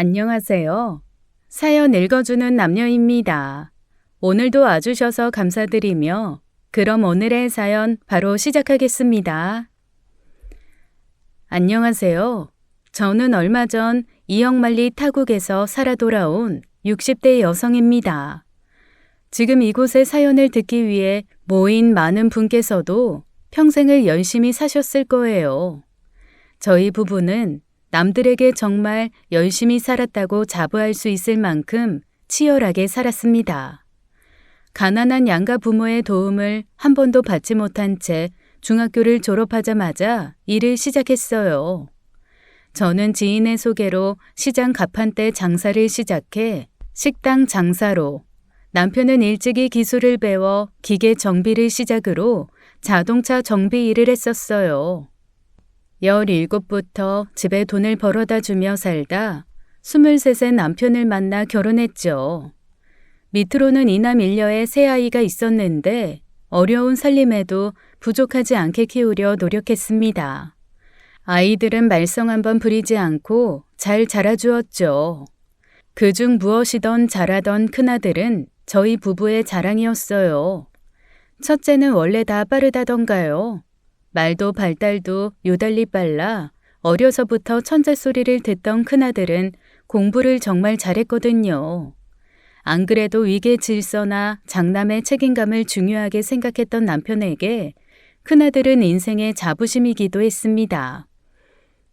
안녕하세요. 사연 읽어주는 남녀입니다. 오늘도 와주셔서 감사드리며 그럼 오늘의 사연 바로 시작하겠습니다. 안녕하세요. 저는 얼마 전 이영만리 타국에서 살아 돌아온 60대 여성입니다. 지금 이곳에 사연을 듣기 위해 모인 많은 분께서도 평생을 열심히 사셨을 거예요. 저희 부부는 남들에게 정말 열심히 살았다고 자부할 수 있을 만큼 치열하게 살았습니다. 가난한 양가 부모의 도움을 한 번도 받지 못한 채 중학교를 졸업하자마자 일을 시작했어요. 저는 지인의 소개로 시장 가판대 장사를 시작해 식당 장사로, 남편은 일찍이 기술을 배워 기계 정비를 시작으로 자동차 정비 일을 했었어요. 17부터 집에 돈을 벌어다 주며 살다 23세 남편을 만나 결혼했죠. 밑으로는 이남 일녀의 세 아이가 있었는데 어려운 살림에도 부족하지 않게 키우려 노력했습니다. 아이들은 말썽 한번 부리지 않고 잘 자라주었죠. 그중 무엇이든 잘하던 큰아들은 저희 부부의 자랑이었어요. 첫째는 원래 다 빠르다던가요. 말도 발달도 유달리 빨라 어려서부터 천재 소리를 듣던 큰아들은 공부를 정말 잘했거든요. 안 그래도 위계 질서나 장남의 책임감을 중요하게 생각했던 남편에게 큰아들은 인생의 자부심이기도 했습니다.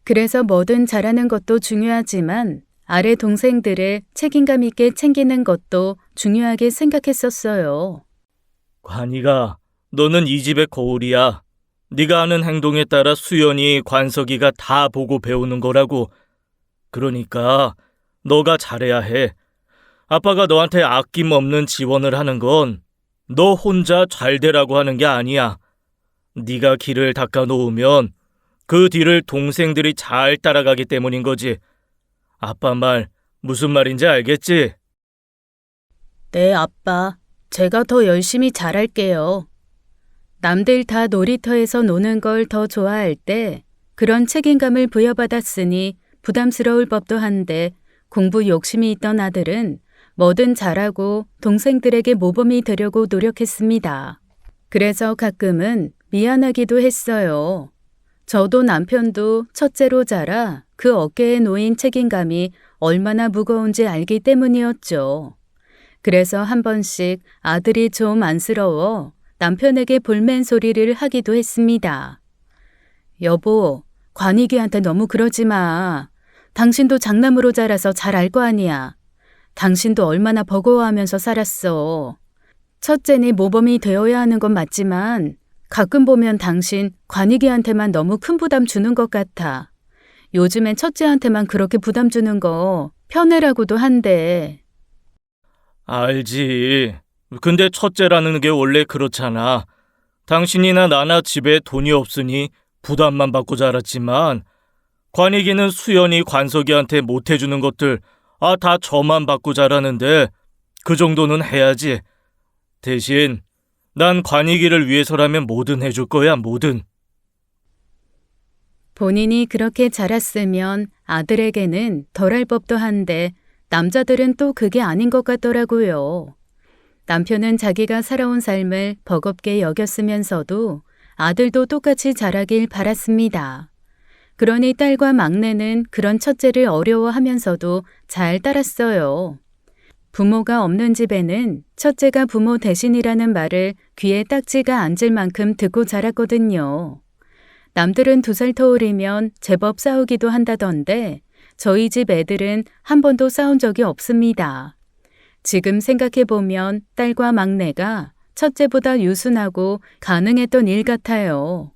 그래서 뭐든 잘하는 것도 중요하지만 아래 동생들을 책임감 있게 챙기는 것도 중요하게 생각했었어요. 관이가, 너는 이 집의 거울이야. 네가 하는 행동에 따라 수연이, 관석이가 다 보고 배우는 거라고. 그러니까 너가 잘해야 해. 아빠가 너한테 아낌없는 지원을 하는 건 너 혼자 잘 되라고 하는 게 아니야. 네가 길을 닦아 놓으면 그 뒤를 동생들이 잘 따라가기 때문인 거지. 아빠 말 무슨 말인지 알겠지? 네, 아빠. 제가 더 열심히 잘할게요. 남들 다 놀이터에서 노는 걸 더 좋아할 때 그런 책임감을 부여받았으니 부담스러울 법도 한데 공부 욕심이 있던 아들은 뭐든 잘하고 동생들에게 모범이 되려고 노력했습니다. 그래서 가끔은 미안하기도 했어요. 저도 남편도 첫째로 자라 그 어깨에 놓인 책임감이 얼마나 무거운지 알기 때문이었죠. 그래서 한 번씩 아들이 좀 안쓰러워 남편에게 볼멘 소리를 하기도 했습니다. 여보, 관익이한테 너무 그러지 마. 당신도 장남으로 자라서 잘 알 거 아니야. 당신도 얼마나 버거워하면서 살았어. 첫째니 모범이 되어야 하는 건 맞지만 가끔 보면 당신 관익이한테만 너무 큰 부담 주는 것 같아. 요즘엔 첫째한테만 그렇게 부담 주는 거 편애라고도 한대. 알지. 근데 첫째라는 게 원래 그렇잖아. 당신이나 나나 집에 돈이 없으니 부담만 받고 자랐지만 관익이는 수연이, 관석이한테 못해주는 것들 다 저만 받고 자라는데 그 정도는 해야지. 대신 난 관익이를 위해서라면 뭐든 해줄 거야, 뭐든. 본인이 그렇게 자랐으면 아들에게는 덜할 법도 한데 남자들은 또 그게 아닌 것 같더라고요. 남편은 자기가 살아온 삶을 버겁게 여겼으면서도 아들도 똑같이 자라길 바랐습니다. 그러니 딸과 막내는 그런 첫째를 어려워하면서도 잘 따랐어요. 부모가 없는 집에는 첫째가 부모 대신이라는 말을 귀에 딱지가 앉을 만큼 듣고 자랐거든요. 남들은 2살 터울이면 제법 싸우기도 한다던데 저희 집 애들은 한 번도 싸운 적이 없습니다. 지금 생각해보면 딸과 막내가 첫째보다 유순하고 가능했던 일 같아요.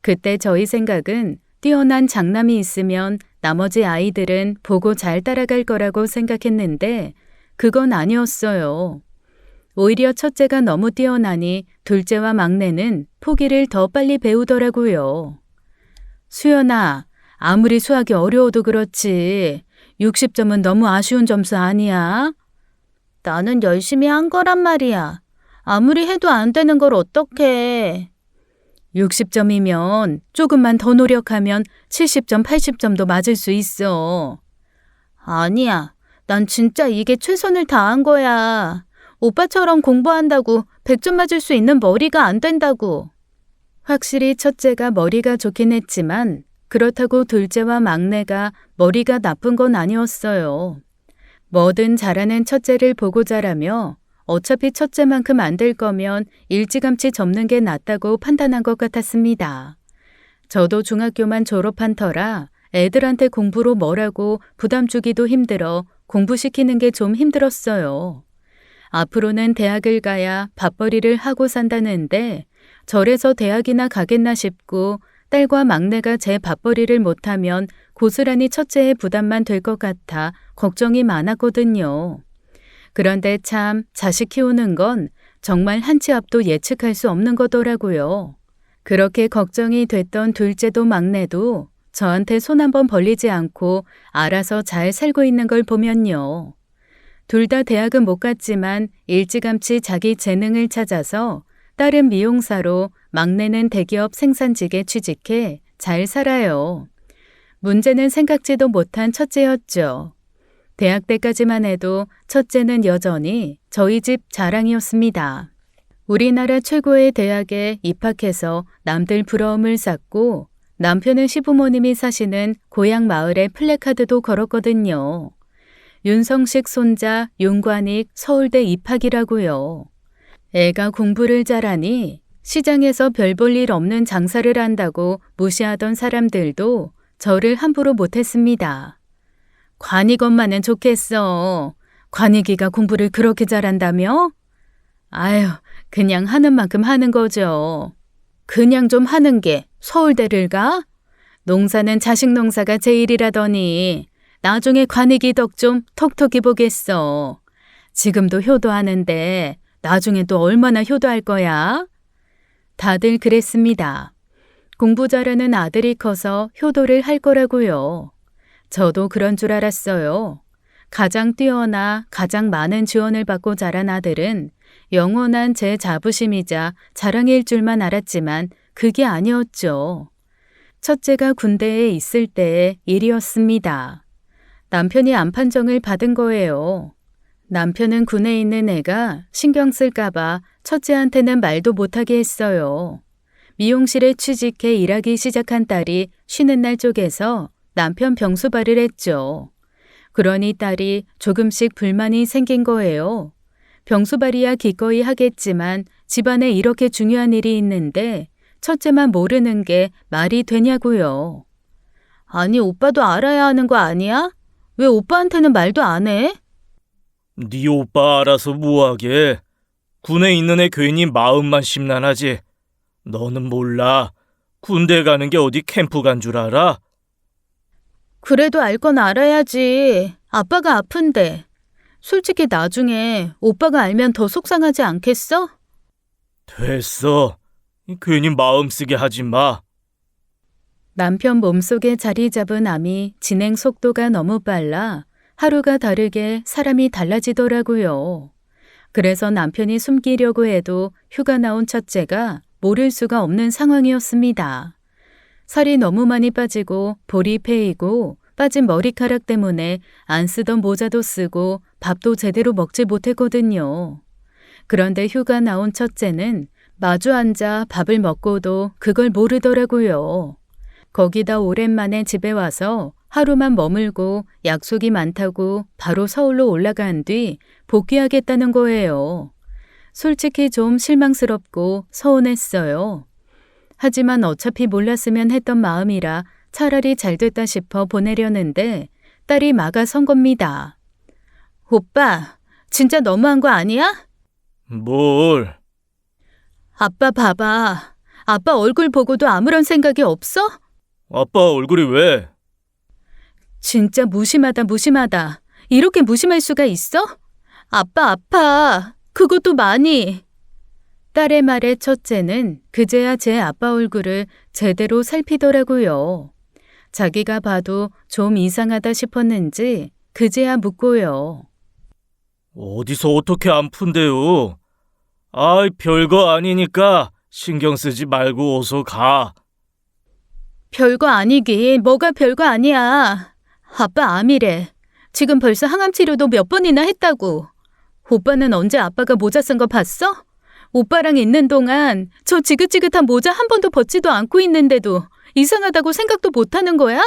그때 저희 생각은 뛰어난 장남이 있으면 나머지 아이들은 보고 잘 따라갈 거라고 생각했는데 그건 아니었어요. 오히려 첫째가 너무 뛰어나니 둘째와 막내는 포기를 더 빨리 배우더라고요. 수연아, 아무리 수학이 어려워도 그렇지 60점은 너무 아쉬운 점수 아니야? 나는 열심히 한 거란 말이야. 아무리 해도 안 되는 걸 어떡해. 60점이면 조금만 더 노력하면 70점, 80점도 맞을 수 있어. 아니야. 난 진짜 이게 최선을 다한 거야. 오빠처럼 공부한다고 100점 맞을 수 있는 머리가 안 된다고. 확실히 첫째가 머리가 좋긴 했지만 그렇다고 둘째와 막내가 머리가 나쁜 건 아니었어요. 뭐든 잘하는 첫째를 보고 자라며 어차피 첫째만큼 안 될 거면 일찌감치 접는 게 낫다고 판단한 것 같았습니다. 저도 중학교만 졸업한 터라 애들한테 공부로 뭐라고 부담 주기도 힘들어 공부시키는 게 좀 힘들었어요. 앞으로는 대학을 가야 밥벌이를 하고 산다는데 절에서 대학이나 가겠나 싶고 딸과 막내가 제 밥벌이를 못하면 고스란히 첫째의 부담만 될 것 같아 걱정이 많았거든요. 그런데 참 자식 키우는 건 정말 한 치 앞도 예측할 수 없는 거더라고요. 그렇게 걱정이 됐던 둘째도 막내도 저한테 손 한번 벌리지 않고 알아서 잘 살고 있는 걸 보면요. 둘 다 대학은 못 갔지만 일찌감치 자기 재능을 찾아서 딸은 미용사로 막내는 대기업 생산직에 취직해 잘 살아요. 문제는 생각지도 못한 첫째였죠. 대학 때까지만 해도 첫째는 여전히 저희 집 자랑이었습니다. 우리나라 최고의 대학에 입학해서 남들 부러움을 샀고 남편은 시부모님이 사시는 고향 마을에 플래카드도 걸었거든요. 윤성식 손자 윤관익 서울대 입학이라고요. 애가 공부를 잘하니 시장에서 별 볼 일 없는 장사를 한다고 무시하던 사람들도 저를 함부로 못했습니다. 관익 엄마는 좋겠어. 관익이가 공부를 그렇게 잘한다며? 아유, 그냥 하는 만큼 하는 거죠. 그냥 좀 하는 게 서울대를 가? 농사는 자식 농사가 제일이라더니 나중에 관익이 덕 좀 톡톡히 보겠어. 지금도 효도하는데 나중에 또 얼마나 효도할 거야? 다들 그랬습니다. 공부 잘하는 아들이 커서 효도를 할 거라고요. 저도 그런 줄 알았어요. 가장 뛰어나 가장 많은 지원을 받고 자란 아들은 영원한 제 자부심이자 자랑일 줄만 알았지만 그게 아니었죠. 첫째가 군대에 있을 때의 일이었습니다. 남편이 암판정을 받은 거예요. 남편은 군에 있는 애가 신경 쓸까봐 첫째한테는 말도 못하게 했어요. 미용실에 취직해 일하기 시작한 딸이 쉬는 날 쪼개서 남편 병수발을 했죠. 그러니 딸이 조금씩 불만이 생긴 거예요. 병수발이야 기꺼이 하겠지만 집안에 이렇게 중요한 일이 있는데 첫째만 모르는 게 말이 되냐고요. 아니 오빠도 알아야 하는 거 아니야? 왜 오빠한테는 말도 안 해? 네 오빠 알아서 뭐하게. 군에 있는 애 괜히 마음만 심란하지. 너는 몰라. 군대 가는 게 어디 캠프 간 줄 알아? 그래도 알 건 알아야지. 아빠가 아픈데. 솔직히 나중에 오빠가 알면 더 속상하지 않겠어? 됐어. 괜히 마음 쓰게 하지 마. 남편 몸속에 자리 잡은 암이 진행 속도가 너무 빨라 하루가 다르게 사람이 달라지더라고요. 그래서 남편이 숨기려고 해도 휴가 나온 첫째가 모를 수가 없는 상황이었습니다. 살이 너무 많이 빠지고 볼이 패이고 빠진 머리카락 때문에 안 쓰던 모자도 쓰고 밥도 제대로 먹지 못했거든요. 그런데 휴가 나온 첫째는 마주 앉아 밥을 먹고도 그걸 모르더라고요. 거기다 오랜만에 집에 와서 하루만 머물고 약속이 많다고 바로 서울로 올라간 뒤 복귀하겠다는 거예요. 솔직히 좀 실망스럽고 서운했어요. 하지만 어차피 몰랐으면 했던 마음이라 차라리 잘 됐다 싶어 보내려는데 딸이 막아선 겁니다. 오빠, 진짜 너무한 거 아니야? 뭘? 아빠 봐봐. 아빠 얼굴 보고도 아무런 생각이 없어? 아빠 얼굴이 왜? 진짜 무심하다 무심하다. 이렇게 무심할 수가 있어? 아빠 아파. 그것도 많이. 딸의 말에 첫째는 그제야 제 아빠 얼굴을 제대로 살피더라고요. 자기가 봐도 좀 이상하다 싶었는지 그제야 묻고요. 어디서 어떻게 안 푼대요? 아이, 별거 아니니까 신경 쓰지 말고 어서 가. 별거 아니긴 뭐가 별거 아니야. 아빠 암이래. 지금 벌써 항암 치료도 몇 번이나 했다고. 오빠는 언제 아빠가 모자 쓴 거 봤어? 오빠랑 있는 동안 저 지긋지긋한 모자 한 번도 벗지도 않고 있는데도 이상하다고 생각도 못 하는 거야?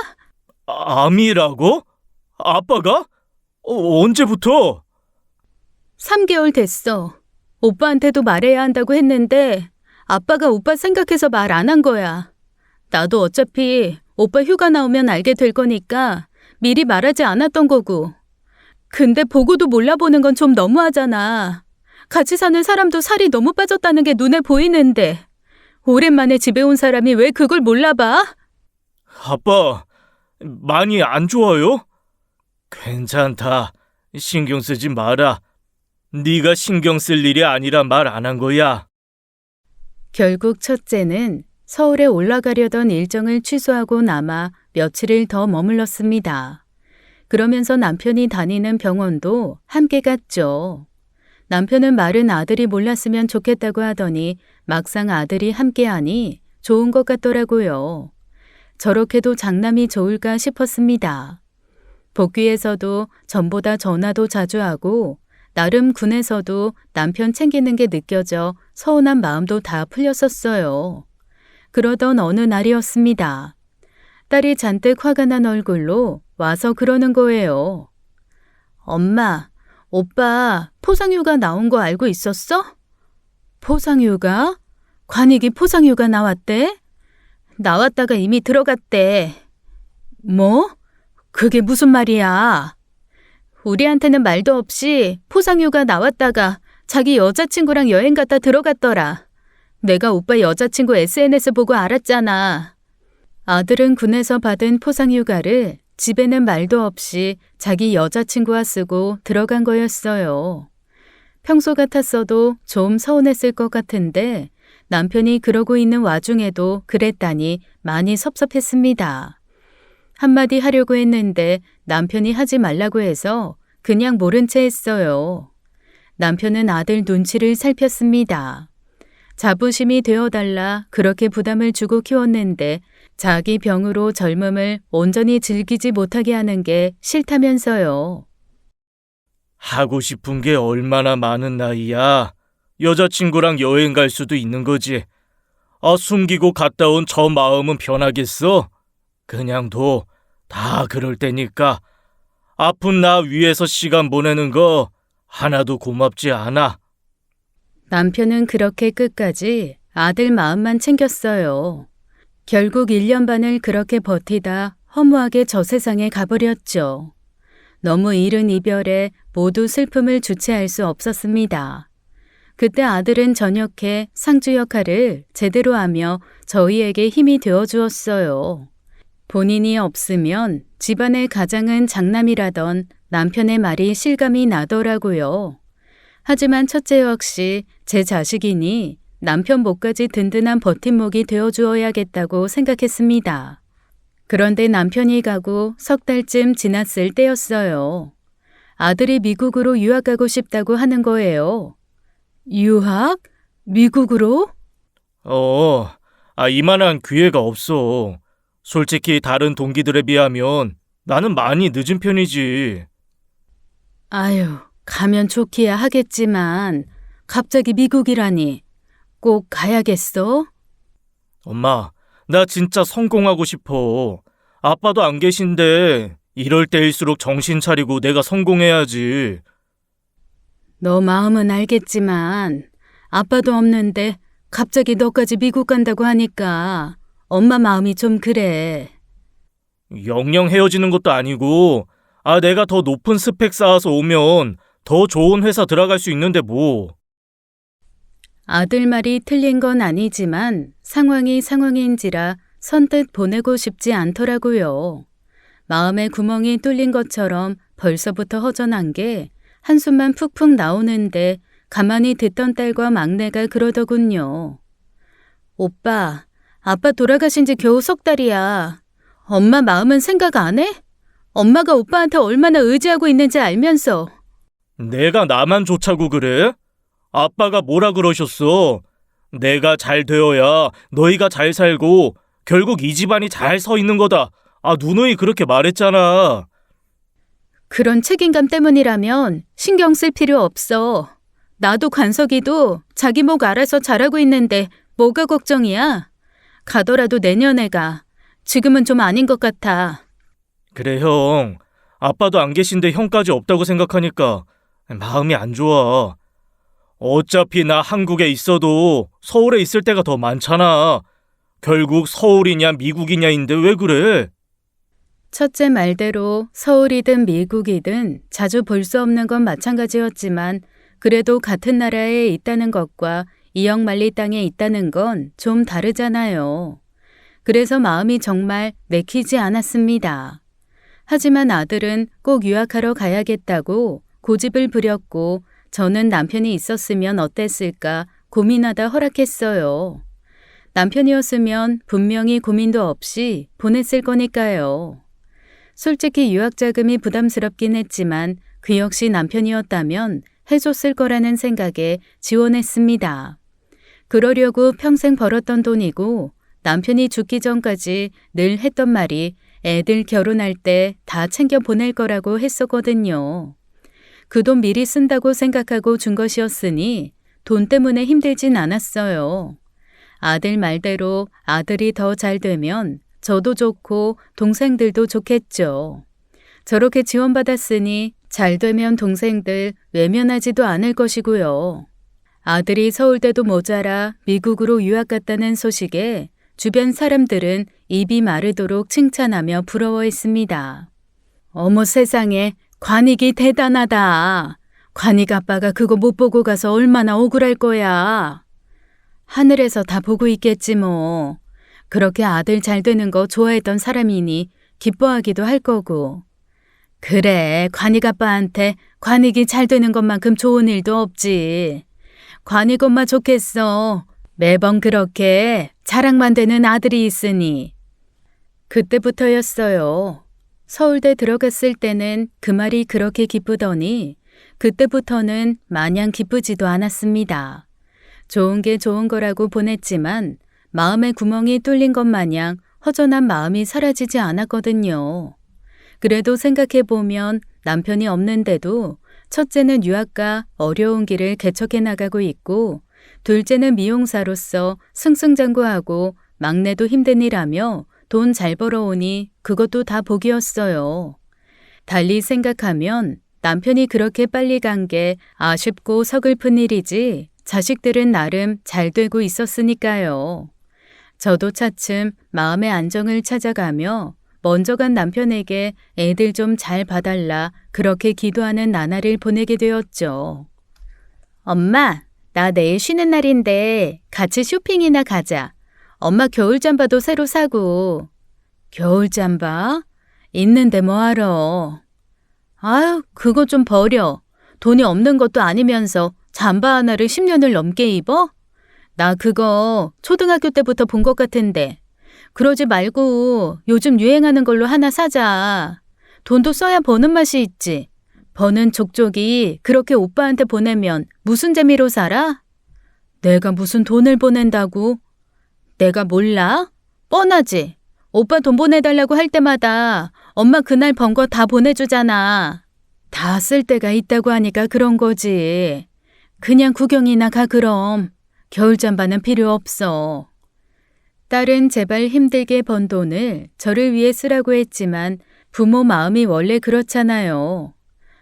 암이라고? 아빠가? 언제부터? 3개월 됐어. 오빠한테도 말해야 한다고 했는데 아빠가 오빠 생각해서 말 안 한 거야. 나도 어차피 오빠 휴가 나오면 알게 될 거니까 미리 말하지 않았던 거고. 근데 보고도 몰라보는 건 좀 너무하잖아. 같이 사는 사람도 살이 너무 빠졌다는 게 눈에 보이는데 오랜만에 집에 온 사람이 왜 그걸 몰라봐? 아빠, 많이 안 좋아요? 괜찮다. 신경 쓰지 마라. 네가 신경 쓸 일이 아니라 말 안 한 거야. 결국 첫째는 서울에 올라가려던 일정을 취소하고 남아 며칠을 더 머물렀습니다. 그러면서 남편이 다니는 병원도 함께 갔죠. 남편은 말은 아들이 몰랐으면 좋겠다고 하더니 막상 아들이 함께하니 좋은 것 같더라고요. 저렇게도 장남이 좋을까 싶었습니다. 복귀에서도 전보다 전화도 자주 하고 나름 군에서도 남편 챙기는 게 느껴져 서운한 마음도 다 풀렸었어요. 그러던 어느 날이었습니다. 딸이 잔뜩 화가 난 얼굴로 와서 그러는 거예요. 엄마, 오빠 포상휴가 나온 거 알고 있었어? 포상휴가? 관익이 포상휴가 나왔대? 나왔다가 이미 들어갔대. 뭐? 그게 무슨 말이야? 우리한테는 말도 없이 포상휴가 나왔다가 자기 여자친구랑 여행 갔다 들어갔더라. 내가 오빠 여자친구 SNS 보고 알았잖아. 아들은 군에서 받은 포상휴가를 집에는 말도 없이 자기 여자친구와 쓰고 들어간 거였어요. 평소 같았어도 좀 서운했을 것 같은데 남편이 그러고 있는 와중에도 그랬다니 많이 섭섭했습니다. 한마디 하려고 했는데 남편이 하지 말라고 해서 그냥 모른 채 했어요. 남편은 아들 눈치를 살폈습니다. 자부심이 되어달라 그렇게 부담을 주고 키웠는데 자기 병으로 젊음을 온전히 즐기지 못하게 하는 게 싫다면서요. 하고 싶은 게 얼마나 많은 나이야. 여자친구랑 여행 갈 수도 있는 거지. 숨기고 갔다 온 저 마음은 변하겠어? 그냥 둬. 다 그럴 때니까. 아픈 나 위해서 시간 보내는 거 하나도 고맙지 않아. 남편은 그렇게 끝까지 아들 마음만 챙겼어요. 결국 1년 반을 그렇게 버티다 허무하게 저 세상에 가버렸죠. 너무 이른 이별에 모두 슬픔을 주체할 수 없었습니다. 그때 아들은 전역해 상주 역할을 제대로 하며 저희에게 힘이 되어 주었어요. 본인이 없으면 집안의 가장은 장남이라던 남편의 말이 실감이 나더라고요. 하지만 첫째 역시 제 자식이니 남편 목까지 든든한 버팀목이 되어 주어야겠다고 생각했습니다. 그런데 남편이 가고 석 달쯤 지났을 때였어요. 아들이 미국으로 유학 가고 싶다고 하는 거예요. 유학? 미국으로? 이만한 기회가 없어. 솔직히 다른 동기들에 비하면 나는 많이 늦은 편이지. 아유, 가면 좋기야 하겠지만 갑자기 미국이라니. 꼭 가야겠어? 엄마, 나 진짜 성공하고 싶어. 아빠도 안 계신데 이럴 때일수록 정신 차리고 내가 성공해야지. 너 마음은 알겠지만 아빠도 없는데 갑자기 너까지 미국 간다고 하니까 엄마 마음이 좀 그래. 영영 헤어지는 것도 아니고 내가 더 높은 스펙 쌓아서 오면 더 좋은 회사 들어갈 수 있는데 뭐. 아들 말이 틀린 건 아니지만 상황이 상황인지라 선뜻 보내고 싶지 않더라고요. 마음에 구멍이 뚫린 것처럼 벌써부터 허전한 게 한숨만 푹푹 나오는데 가만히 듣던 딸과 막내가 그러더군요. 오빠, 아빠 돌아가신 지 겨우 석 달이야. 엄마 마음은 생각 안 해? 엄마가 오빠한테 얼마나 의지하고 있는지 알면서. 내가 나만 좋자고 그래? 아빠가 뭐라 그러셨어? 내가 잘 되어야 너희가 잘 살고 결국 이 집안이 잘 서 있는 거다. 누누이 그렇게 말했잖아. 그런 책임감 때문이라면 신경 쓸 필요 없어. 나도 관석이도 자기 목 알아서 잘하고 있는데 뭐가 걱정이야? 가더라도 내년에 가. 지금은 좀 아닌 것 같아. 그래, 형. 아빠도 안 계신데 형까지 없다고 생각하니까 마음이 안 좋아. 어차피 나 한국에 있어도 서울에 있을 때가 더 많잖아. 결국 서울이냐 미국이냐인데 왜 그래? 첫째 말대로 서울이든 미국이든 자주 볼 수 없는 건 마찬가지였지만 그래도 같은 나라에 있다는 것과 이영만리 땅에 있다는 건 좀 다르잖아요. 그래서 마음이 정말 내키지 않았습니다. 하지만 아들은 꼭 유학하러 가야겠다고 고집을 부렸고 저는 남편이 있었으면 어땠을까 고민하다 허락했어요. 남편이었으면 분명히 고민도 없이 보냈을 거니까요. 솔직히 유학 자금이 부담스럽긴 했지만 그 역시 남편이었다면 해줬을 거라는 생각에 지원했습니다. 그러려고 평생 벌었던 돈이고 남편이 죽기 전까지 늘 했던 말이 애들 결혼할 때 다 챙겨 보낼 거라고 했었거든요. 그 돈 미리 쓴다고 생각하고 준 것이었으니 돈 때문에 힘들진 않았어요. 아들 말대로 아들이 더 잘 되면 저도 좋고 동생들도 좋겠죠. 저렇게 지원받았으니 잘 되면 동생들 외면하지도 않을 것이고요. 아들이 서울대도 모자라 미국으로 유학 갔다는 소식에 주변 사람들은 입이 마르도록 칭찬하며 부러워했습니다. 어머 세상에, 관익이 대단하다. 관익 아빠가 그거 못 보고 가서 얼마나 억울할 거야. 하늘에서 다 보고 있겠지 뭐. 그렇게 아들 잘 되는 거 좋아했던 사람이니 기뻐하기도 할 거고. 그래, 관익 아빠한테 관익이 잘 되는 것만큼 좋은 일도 없지. 관익 엄마 좋겠어. 매번 그렇게 자랑만 되는 아들이 있으니. 그때부터였어요. 서울대 들어갔을 때는 그 말이 그렇게 기쁘더니 그때부터는 마냥 기쁘지도 않았습니다. 좋은 게 좋은 거라고 보냈지만 마음의 구멍이 뚫린 것 마냥 허전한 마음이 사라지지 않았거든요. 그래도 생각해보면 남편이 없는데도 첫째는 유학가 어려운 길을 개척해 나가고 있고 둘째는 미용사로서 승승장구하고 막내도 힘든 일하며 돈 잘 벌어오니 그것도 다 복이었어요. 달리 생각하면 남편이 그렇게 빨리 간 게 아쉽고 서글픈 일이지 자식들은 나름 잘 되고 있었으니까요. 저도 차츰 마음의 안정을 찾아가며 먼저 간 남편에게 애들 좀 잘 봐달라 그렇게 기도하는 나날을 보내게 되었죠. 엄마, 나 내일 쉬는 날인데 같이 쇼핑이나 가자. 엄마 겨울 잠바도 새로 사고. 겨울 잠바? 있는데 뭐하러. 아유, 그거 좀 버려. 돈이 없는 것도 아니면서 잠바 하나를 10년을 넘게 입어? 나 그거 초등학교 때부터 본 것 같은데. 그러지 말고 요즘 유행하는 걸로 하나 사자. 돈도 써야 버는 맛이 있지. 버는 족족이 그렇게 오빠한테 보내면 무슨 재미로 살아? 내가 무슨 돈을 보낸다고? 내가 몰라? 뻔하지. 오빠 돈 보내달라고 할 때마다 엄마 그날 번 거 다 보내주잖아. 다 쓸 데가 있다고 하니까 그런 거지. 그냥 구경이나 가 그럼. 겨울 잠바는 필요 없어. 딸은 제발 힘들게 번 돈을 저를 위해 쓰라고 했지만 부모 마음이 원래 그렇잖아요.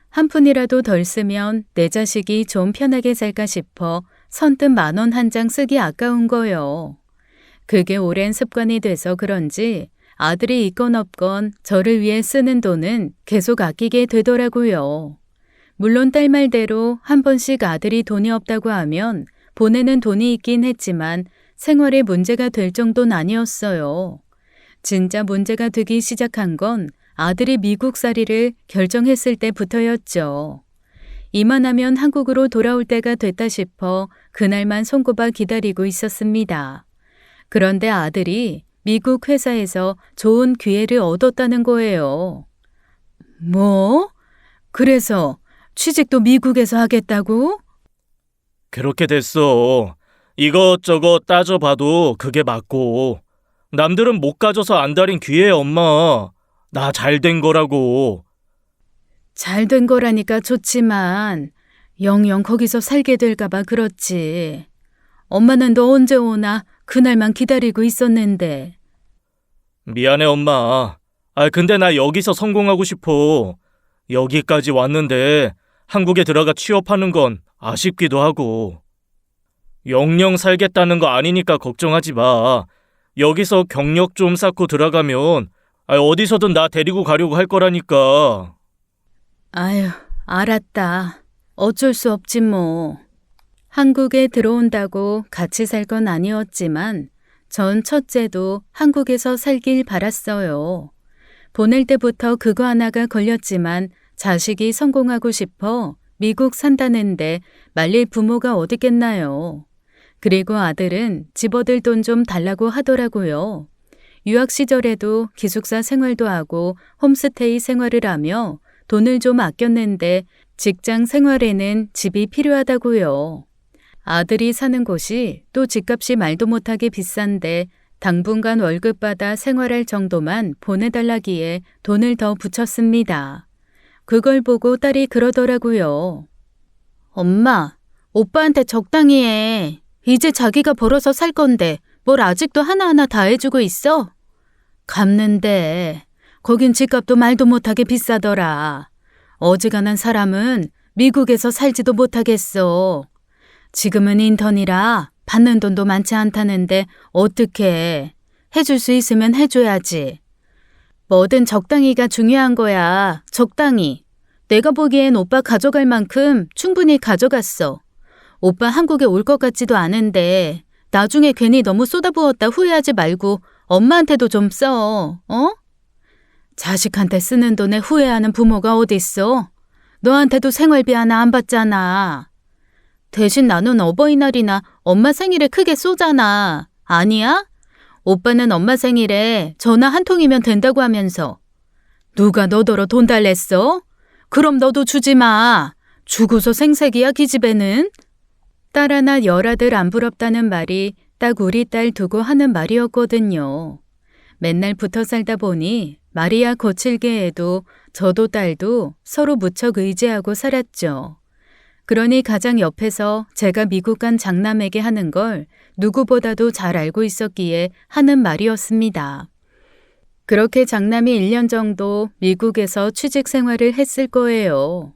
한 푼이라도 덜 쓰면 내 자식이 좀 편하게 살까 싶어 선뜻 10,000원 한 장 쓰기 아까운 거요. 그게 오랜 습관이 돼서 그런지 아들이 있건 없건 저를 위해 쓰는 돈은 계속 아끼게 되더라고요. 물론 딸 말대로 한 번씩 아들이 돈이 없다고 하면 보내는 돈이 있긴 했지만 생활에 문제가 될 정도는 아니었어요. 진짜 문제가 되기 시작한 건 아들이 미국살이를 결정했을 때부터였죠. 이만하면 한국으로 돌아올 때가 됐다 싶어 그날만 손꼽아 기다리고 있었습니다. 그런데 아들이 미국 회사에서 좋은 기회를 얻었다는 거예요. 뭐? 그래서 취직도 미국에서 하겠다고? 그렇게 됐어. 이것저것 따져봐도 그게 맞고. 남들은 못 가져서 안달인 기회야, 엄마. 나 잘 된 거라고. 잘 된 거라니까 좋지만 영영 거기서 살게 될까봐 그렇지. 엄마는 너 언제 오나 그날만 기다리고 있었는데. 미안해, 엄마. 근데 나 여기서 성공하고 싶어. 여기까지 왔는데 한국에 들어가 취업하는 건 아쉽기도 하고. 영영 살겠다는 거 아니니까 걱정하지 마. 여기서 경력 좀 쌓고 들어가면 어디서든 나 데리고 가려고 할 거라니까. 아유, 알았다. 어쩔 수 없지 뭐. 한국에 들어온다고 같이 살 건 아니었지만 전 첫째도 한국에서 살길 바랐어요. 보낼 때부터 그거 하나가 걸렸지만 자식이 성공하고 싶어 미국 산다는데 말릴 부모가 어딨겠나요. 그리고 아들은 집어들 돈 좀 달라고 하더라고요. 유학 시절에도 기숙사 생활도 하고 홈스테이 생활을 하며 돈을 좀 아꼈는데 직장 생활에는 집이 필요하다고요. 아들이 사는 곳이 또 집값이 말도 못하게 비싼데 당분간 월급 받아 생활할 정도만 보내달라기에 돈을 더 붙였습니다. 그걸 보고 딸이 그러더라고요. 엄마, 오빠한테 적당히 해. 이제 자기가 벌어서 살 건데 뭘 아직도 하나하나 다 해주고 있어? 갚는데 거긴 집값도 말도 못하게 비싸더라. 어지간한 사람은 미국에서 살지도 못하겠어. 지금은 인턴이라 받는 돈도 많지 않다는데 어떻게 해줄 수 있으면 해줘야지. 뭐든 적당히가 중요한 거야. 적당히. 내가 보기엔 오빠 가져갈 만큼 충분히 가져갔어. 오빠 한국에 올 것 같지도 않은데 나중에 괜히 너무 쏟아부었다 후회하지 말고 엄마한테도 좀 써. 어? 자식한테 쓰는 돈에 후회하는 부모가 어딨어? 너한테도 생활비 하나 안 받잖아. 대신 나는 어버이날이나 엄마 생일에 크게 쏘잖아. 아니야? 오빠는 엄마 생일에 전화 한 통이면 된다고 하면서. 누가 너더러 돈 달랬어? 그럼 너도 주지 마. 주고서 생색이야 기집애는. 딸 하나 열아들 안 부럽다는 말이 딱 우리 딸 두고 하는 말이었거든요. 맨날 붙어 살다 보니 말이야 거칠게 해도 저도 딸도 서로 무척 의지하고 살았죠. 그러니 가장 옆에서 제가 미국 간 장남에게 하는 걸 누구보다도 잘 알고 있었기에 하는 말이었습니다. 그렇게 장남이 1년 정도 미국에서 취직 생활을 했을 거예요.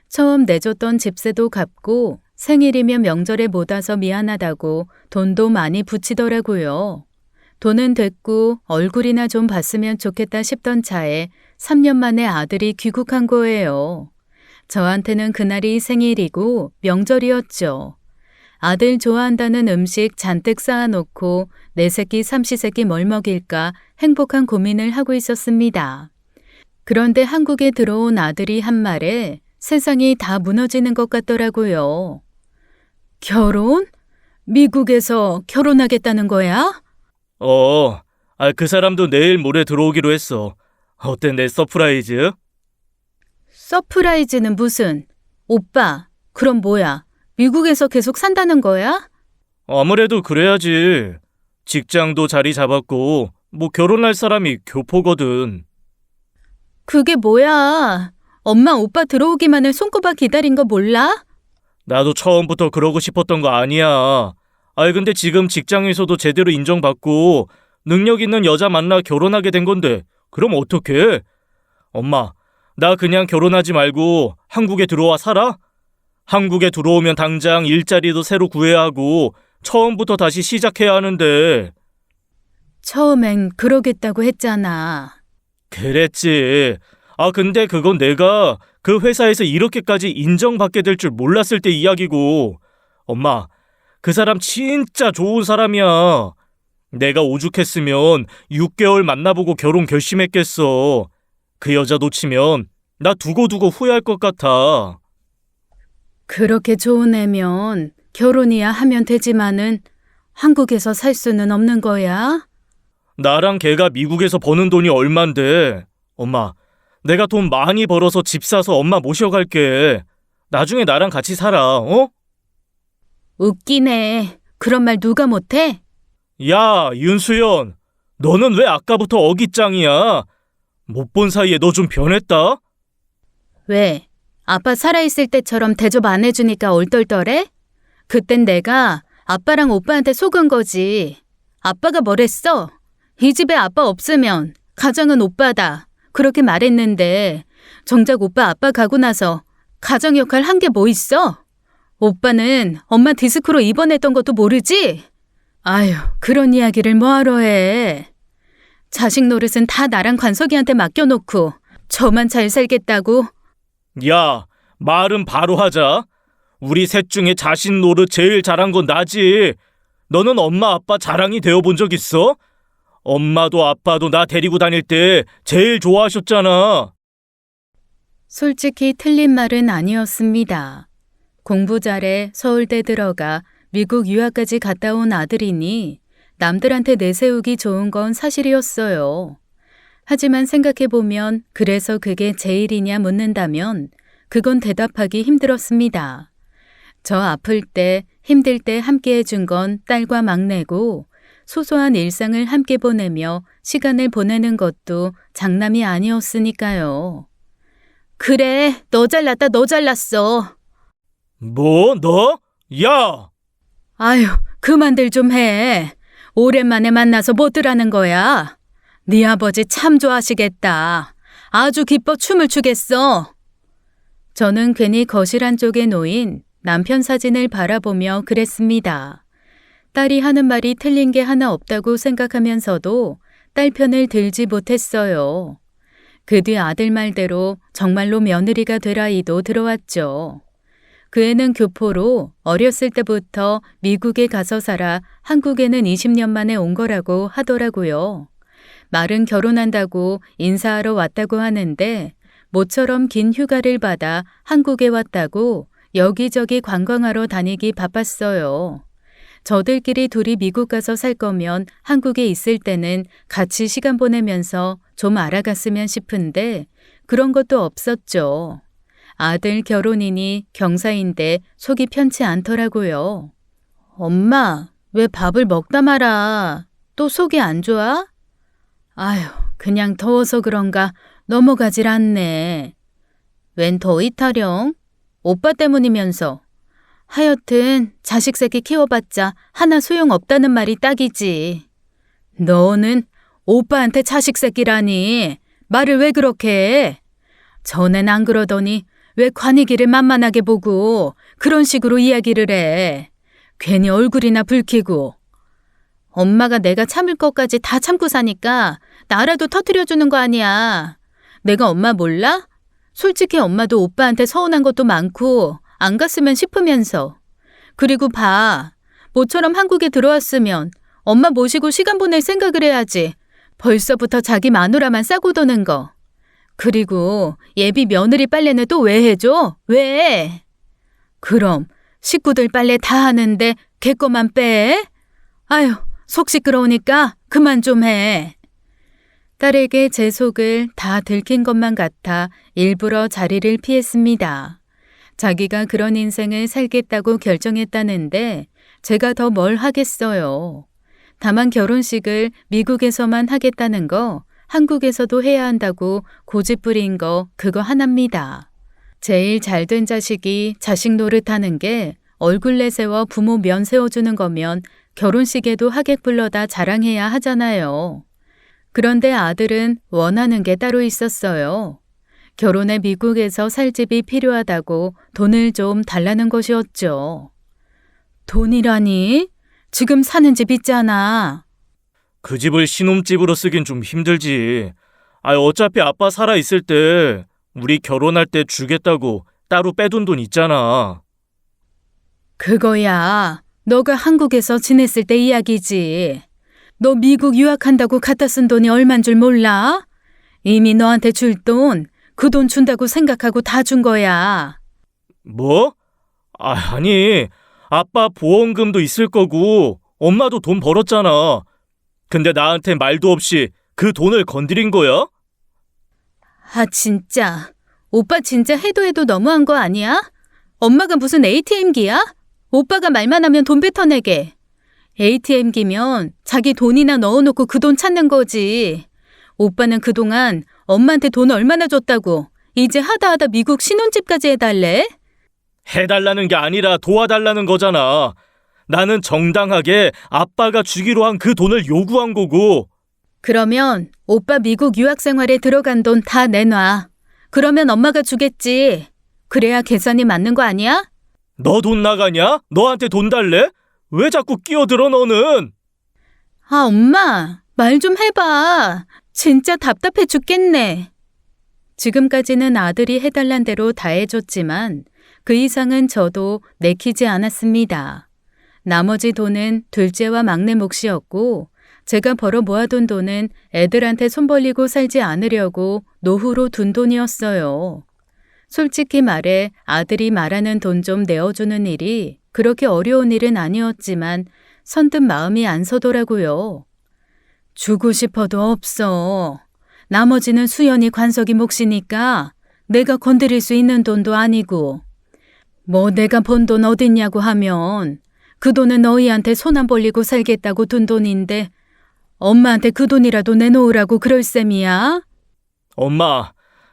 처음 내줬던 집세도 갚고 생일이며 명절에 못 와서 미안하다고 돈도 많이 붙이더라고요. 돈은 됐고 얼굴이나 좀 봤으면 좋겠다 싶던 차에 3년 만에 아들이 귀국한 거예요. 저한테는 그날이 생일이고 명절이었죠. 아들 좋아한다는 음식 잔뜩 쌓아놓고 내 새끼 삼시세끼 뭘 먹일까 행복한 고민을 하고 있었습니다. 그런데 한국에 들어온 아들이 한 말에 세상이 다 무너지는 것 같더라고요. 결혼? 미국에서 결혼하겠다는 거야? 그 사람도 내일 모레 들어오기로 했어. 어때 내 서프라이즈? 서프라이즈는 무슨? 오빠, 그럼 뭐야? 미국에서 계속 산다는 거야? 아무래도 그래야지. 직장도 자리 잡았고 결혼할 사람이 교포거든. 그게 뭐야? 엄마 오빠 들어오기만을 손꼽아 기다린 거 몰라? 나도 처음부터 그러고 싶었던 거 아니야. 근데 지금 직장에서도 제대로 인정받고 능력 있는 여자 만나 결혼하게 된 건데 그럼 어떡해? 엄마, 나 그냥 결혼하지 말고 한국에 들어와 살아? 한국에 들어오면 당장 일자리도 새로 구해야 하고 처음부터 다시 시작해야 하는데. 처음엔 그러겠다고 했잖아. 그랬지. 근데 그건 내가 그 회사에서 이렇게까지 인정받게 될 줄 몰랐을 때 이야기고. 엄마, 그 사람 진짜 좋은 사람이야. 내가 오죽했으면 6개월 만나보고 결혼 결심했겠어. 그 여자 놓치면 나 두고두고 후회할 것 같아. 그렇게 좋은 애면 결혼이야 하면 되지만은 한국에서 살 수는 없는 거야? 나랑 걔가 미국에서 버는 돈이 얼만데. 엄마, 내가 돈 많이 벌어서 집 사서 엄마 모셔갈게. 나중에 나랑 같이 살아, 어? 웃기네. 그런 말 누가 못해? 야, 윤수연. 너는 왜 아까부터 어깃장이야? 못 본 사이에 너 좀 변했다? 왜? 아빠 살아있을 때처럼 대접 안 해주니까 얼떨떨해? 그땐 내가 아빠랑 오빠한테 속은 거지. 아빠가 뭐랬어? 이 집에 아빠 없으면 가정은 오빠다. 그렇게 말했는데 정작 오빠 아빠 가고 나서 가정 역할 한 게 뭐 있어? 오빠는 엄마 디스크로 입원했던 것도 모르지? 아휴, 그런 이야기를 뭐하러 해. 자식 노릇은 다 나랑 관석이한테 맡겨놓고 저만 잘 살겠다고? 야, 말은 바로 하자. 우리 셋 중에 자식 노릇 제일 잘한 건 나지. 너는 엄마 아빠 자랑이 되어본 적 있어? 엄마도 아빠도 나 데리고 다닐 때 제일 좋아하셨잖아. 솔직히 틀린 말은 아니었습니다. 공부 잘해 서울대 들어가 미국 유학까지 갔다 온 아들이니 남들한테 내세우기 좋은 건 사실이었어요. 하지만 생각해보면 그래서 그게 제일이냐 묻는다면 그건 대답하기 힘들었습니다. 저 아플 때, 힘들 때 함께 해준 건 딸과 막내고 소소한 일상을 함께 보내며 시간을 보내는 것도 장남이 아니었으니까요. 그래, 너 잘났다, 너 잘났어. 뭐? 너? 야! 아휴, 그만들 좀 해. 오랜만에 만나서 뭐들하는 거야. 네 아버지 참 좋아하시겠다. 아주 기뻐 춤을 추겠어. 저는 괜히 거실 한쪽에 놓인 남편 사진을 바라보며 그랬습니다. 딸이 하는 말이 틀린 게 하나 없다고 생각하면서도 딸 편을 들지 못했어요. 그 뒤 아들 말대로 정말로 며느리가 될 아이도 들어왔죠. 그 애는 교포로 어렸을 때부터 미국에 가서 살아 한국에는 20년 만에 온 거라고 하더라고요. 말은 결혼한다고 인사하러 왔다고 하는데 모처럼 긴 휴가를 받아 한국에 왔다고 여기저기 관광하러 다니기 바빴어요. 저들끼리 둘이 미국 가서 살 거면 한국에 있을 때는 같이 시간 보내면서 좀 알아갔으면 싶은데 그런 것도 없었죠. 아들 결혼이니 경사인데 속이 편치 않더라고요. 엄마, 왜 밥을 먹다 말아? 또 속이 안 좋아? 아휴, 그냥 더워서 그런가 넘어가질 않네. 웬 더위 타령? 오빠 때문이면서. 하여튼 자식 새끼 키워봤자 하나 소용없다는 말이 딱이지. 너는 오빠한테 자식 새끼라니 말을 왜 그렇게 해? 전엔 안 그러더니 왜 관익이를 만만하게 보고 그런 식으로 이야기를 해. 괜히 얼굴이나 붉히고. 엄마가 내가 참을 것까지 다 참고 사니까 나라도 터뜨려주는 거 아니야. 내가 엄마 몰라? 솔직히 엄마도 오빠한테 서운한 것도 많고 안 갔으면 싶으면서. 그리고 봐. 모처럼 한국에 들어왔으면 엄마 모시고 시간 보낼 생각을 해야지. 벌써부터 자기 마누라만 싸고 도는 거. 그리고 예비 며느리 빨래는 또 왜 해줘? 왜? 그럼 식구들 빨래 다 하는데 걔 거만 빼? 아휴, 속 시끄러우니까 그만 좀 해. 딸에게 제 속을 다 들킨 것만 같아 일부러 자리를 피했습니다. 자기가 그런 인생을 살겠다고 결정했다는데 제가 더 뭘 하겠어요. 다만 결혼식을 미국에서만 하겠다는 거 한국에서도 해야 한다고 고집부린 거 그거 하나입니다. 제일 잘된 자식이 자식 노릇하는 게 얼굴 내세워 부모 면 세워주는 거면 결혼식에도 하객 불러다 자랑해야 하잖아요. 그런데 아들은 원하는 게 따로 있었어요. 결혼해 미국에서 살 집이 필요하다고 돈을 좀 달라는 것이었죠. 돈이라니? 지금 사는 집 있잖아. 그 집을 신혼집으로 쓰긴 좀 힘들지. 어차피 아빠 살아있을 때 우리 결혼할 때 주겠다고 따로 빼둔 돈 있잖아. 그거야. 너가 한국에서 지냈을 때 이야기지. 너 미국 유학한다고 갖다 쓴 돈이 얼만 줄 몰라? 이미 너한테 줄 돈, 그 돈 준다고 생각하고 다 준 거야. 뭐? 아니, 아빠 보험금도 있을 거고 엄마도 돈 벌었잖아. 근데 나한테 말도 없이 그 돈을 건드린 거야? 아, 진짜. 오빠 진짜 해도 해도 너무한 거 아니야? 엄마가 무슨 ATM기야? 오빠가 말만 하면 돈 뱉어내게. ATM기면 자기 돈이나 넣어놓고 그 돈 찾는 거지. 오빠는 그동안 엄마한테 돈 얼마나 줬다고 이제 하다 미국 신혼집까지 해달래? 해달라는 게 아니라 도와달라는 거잖아. 나는 정당하게 아빠가 주기로 한 그 돈을 요구한 거고. 그러면 오빠 미국 유학생활에 들어간 돈 다 내놔. 그러면 엄마가 주겠지. 그래야 계산이 맞는 거 아니야? 너 돈 나가냐? 너한테 돈 달래? 왜 자꾸 끼어들어 너는? 아, 엄마, 말 좀 해봐. 진짜 답답해 죽겠네. 지금까지는 아들이 해달란 대로 다 해줬지만 그 이상은 저도 내키지 않았습니다. 나머지 돈은 둘째와 막내 몫이었고 제가 벌어 모아둔 돈은 애들한테 손 벌리고 살지 않으려고 노후로 둔 돈이었어요. 솔직히 말해 아들이 말하는 돈 좀 내어주는 일이 그렇게 어려운 일은 아니었지만 선뜻 마음이 안 서더라고요. 주고 싶어도 없어. 나머지는 수연이 관석이 몫이니까 내가 건드릴 수 있는 돈도 아니고. 뭐 내가 번 돈 어딨냐고 하면 그 돈은 너희한테 손 안 벌리고 살겠다고 둔 돈인데 엄마한테 그 돈이라도 내놓으라고 그럴 셈이야? 엄마,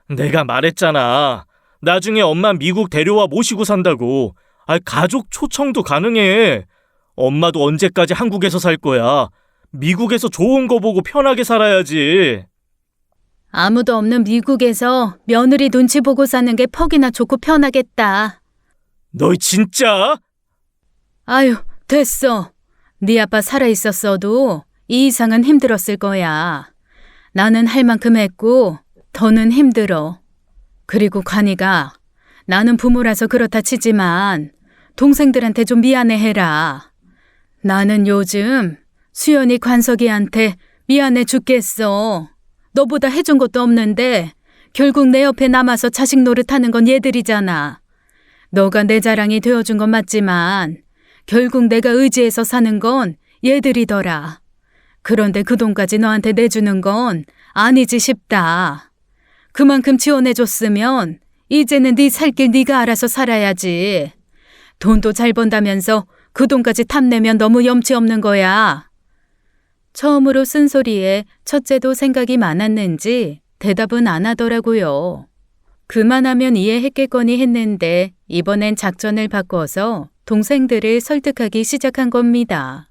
내가 말했잖아. 나중에 엄마 미국 데려와 모시고 산다고. 가족 초청도 가능해. 엄마도 언제까지 한국에서 살 거야. 미국에서 좋은 거 보고 편하게 살아야지. 아무도 없는 미국에서 며느리 눈치 보고 사는 게 퍽이나 좋고 편하겠다. 너희 진짜? 아유, 됐어. 네 아빠 살아있었어도 이 이상은 힘들었을 거야. 나는 할 만큼 했고 더는 힘들어. 그리고 관이가 나는 부모라서 그렇다 치지만 동생들한테 좀 미안해해라. 나는 요즘 수연이 관석이한테 미안해 죽겠어. 너보다 해준 것도 없는데 결국 내 옆에 남아서 자식 노릇하는 건 얘들이잖아. 너가 내 자랑이 되어준 건 맞지만 결국 내가 의지해서 사는 건 얘들이더라. 그런데 그 돈까지 너한테 내주는 건 아니지 싶다. 그만큼 지원해줬으면 이제는 네 살 길 네가 알아서 살아야지. 돈도 잘 번다면서 그 돈까지 탐내면 너무 염치 없는 거야. 처음으로 쓴 소리에 첫째도 생각이 많았는지 대답은 안 하더라고요. 그만하면 이해했겠거니 했는데 이번엔 작전을 바꿔서 동생들을 설득하기 시작한 겁니다.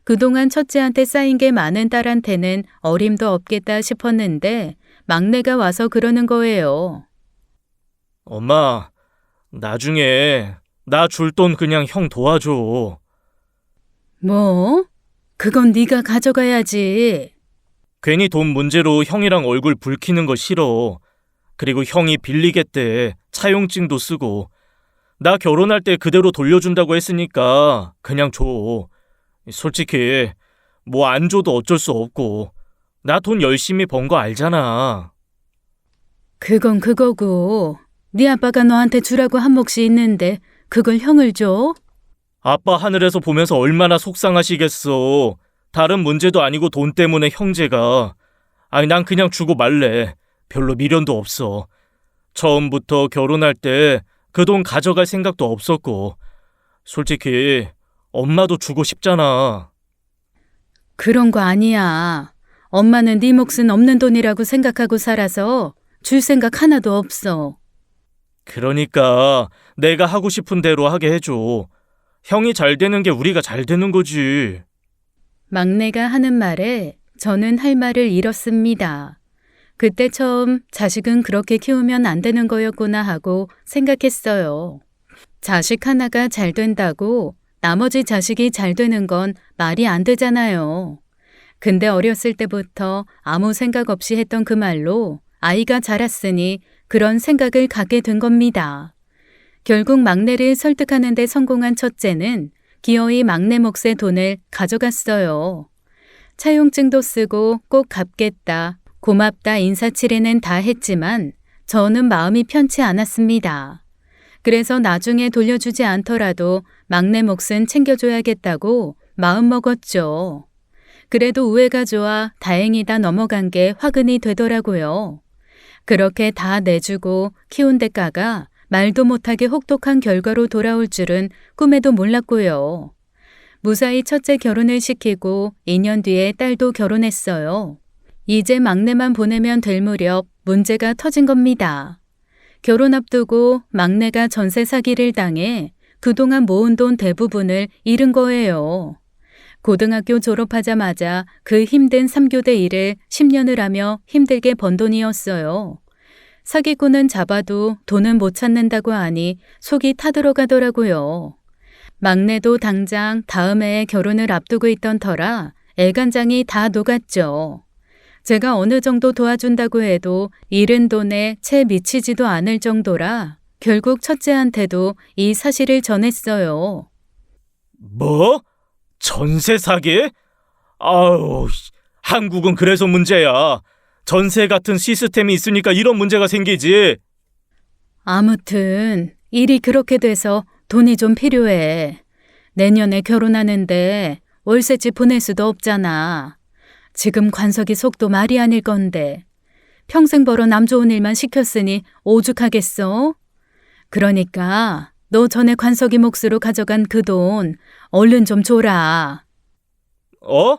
그동안 첫째한테 쌓인 게 많은 딸한테는 어림도 없겠다 싶었는데 막내가 와서 그러는 거예요. 엄마, 나중에 나 줄 돈 그냥 형 도와줘. 뭐? 그건 네가 가져가야지. 괜히 돈 문제로 형이랑 얼굴 붉히는 거 싫어. 그리고 형이 빌리겠대. 차용증도 쓰고. 나 결혼할 때 그대로 돌려준다고 했으니까 그냥 줘. 솔직히 뭐 안 줘도 어쩔 수 없고. 나 돈 열심히 번 거 알잖아. 그건 그거고 네 아빠가 너한테 주라고 한 몫이 있는데 그걸 형을 줘? 아빠 하늘에서 보면서 얼마나 속상하시겠어. 다른 문제도 아니고 돈 때문에 형제가. 난 그냥 주고 말래. 별로 미련도 없어. 처음부터 결혼할 때 그 돈 가져갈 생각도 없었고. 솔직히 엄마도 주고 싶잖아. 그런 거 아니야. 엄마는 네 몫은 없는 돈이라고 생각하고 살아서 줄 생각 하나도 없어. 그러니까 내가 하고 싶은 대로 하게 해줘. 형이 잘 되는 게 우리가 잘 되는 거지. 막내가 하는 말에 저는 할 말을 잃었습니다. 그때 처음 자식은 그렇게 키우면 안 되는 거였구나 하고 생각했어요. 자식 하나가 잘 된다고 나머지 자식이 잘 되는 건 말이 안 되잖아요. 근데 어렸을 때부터 아무 생각 없이 했던 그 말로 아이가 자랐으니 그런 생각을 갖게 된 겁니다. 결국 막내를 설득하는 데 성공한 첫째는 기어이 막내 몫의 돈을 가져갔어요. 차용증도 쓰고 꼭 갚겠다, 고맙다 인사치레는 다 했지만 저는 마음이 편치 않았습니다. 그래서 나중에 돌려주지 않더라도 막내 몫은 챙겨줘야겠다고 마음먹었죠. 그래도 우애가 좋아 다행이다 넘어간 게 화근이 되더라고요. 그렇게 다 내주고 키운 대가가 말도 못하게 혹독한 결과로 돌아올 줄은 꿈에도 몰랐고요. 무사히 첫째 결혼을 시키고 2년 뒤에 딸도 결혼했어요. 이제 막내만 보내면 될 무렵 문제가 터진 겁니다. 결혼 앞두고 막내가 전세 사기를 당해 그동안 모은 돈 대부분을 잃은 거예요. 고등학교 졸업하자마자 그 힘든 3교대 일을 10년을 하며 힘들게 번 돈이었어요. 사기꾼은 잡아도 돈은 못 찾는다고 하니 속이 타들어가더라고요. 막내도 당장 다음 해에 결혼을 앞두고 있던 터라 애간장이 다 녹았죠. 제가 어느 정도 도와준다고 해도 잃은 돈에 채 미치지도 않을 정도라 결국 첫째한테도 이 사실을 전했어요. 뭐? 전세 사기? 아우, 한국은 그래서 문제야. 전세 같은 시스템이 있으니까 이런 문제가 생기지. 아무튼 일이 그렇게 돼서 돈이 좀 필요해. 내년에 결혼하는데 월세집 보낼 수도 없잖아. 지금 관석이 속도 말이 아닐 건데. 평생 벌어 남 좋은 일만 시켰으니 오죽하겠어? 그러니까 너 전에 관석이 몫으로 가져간 그 돈 얼른 좀 줘라. 어?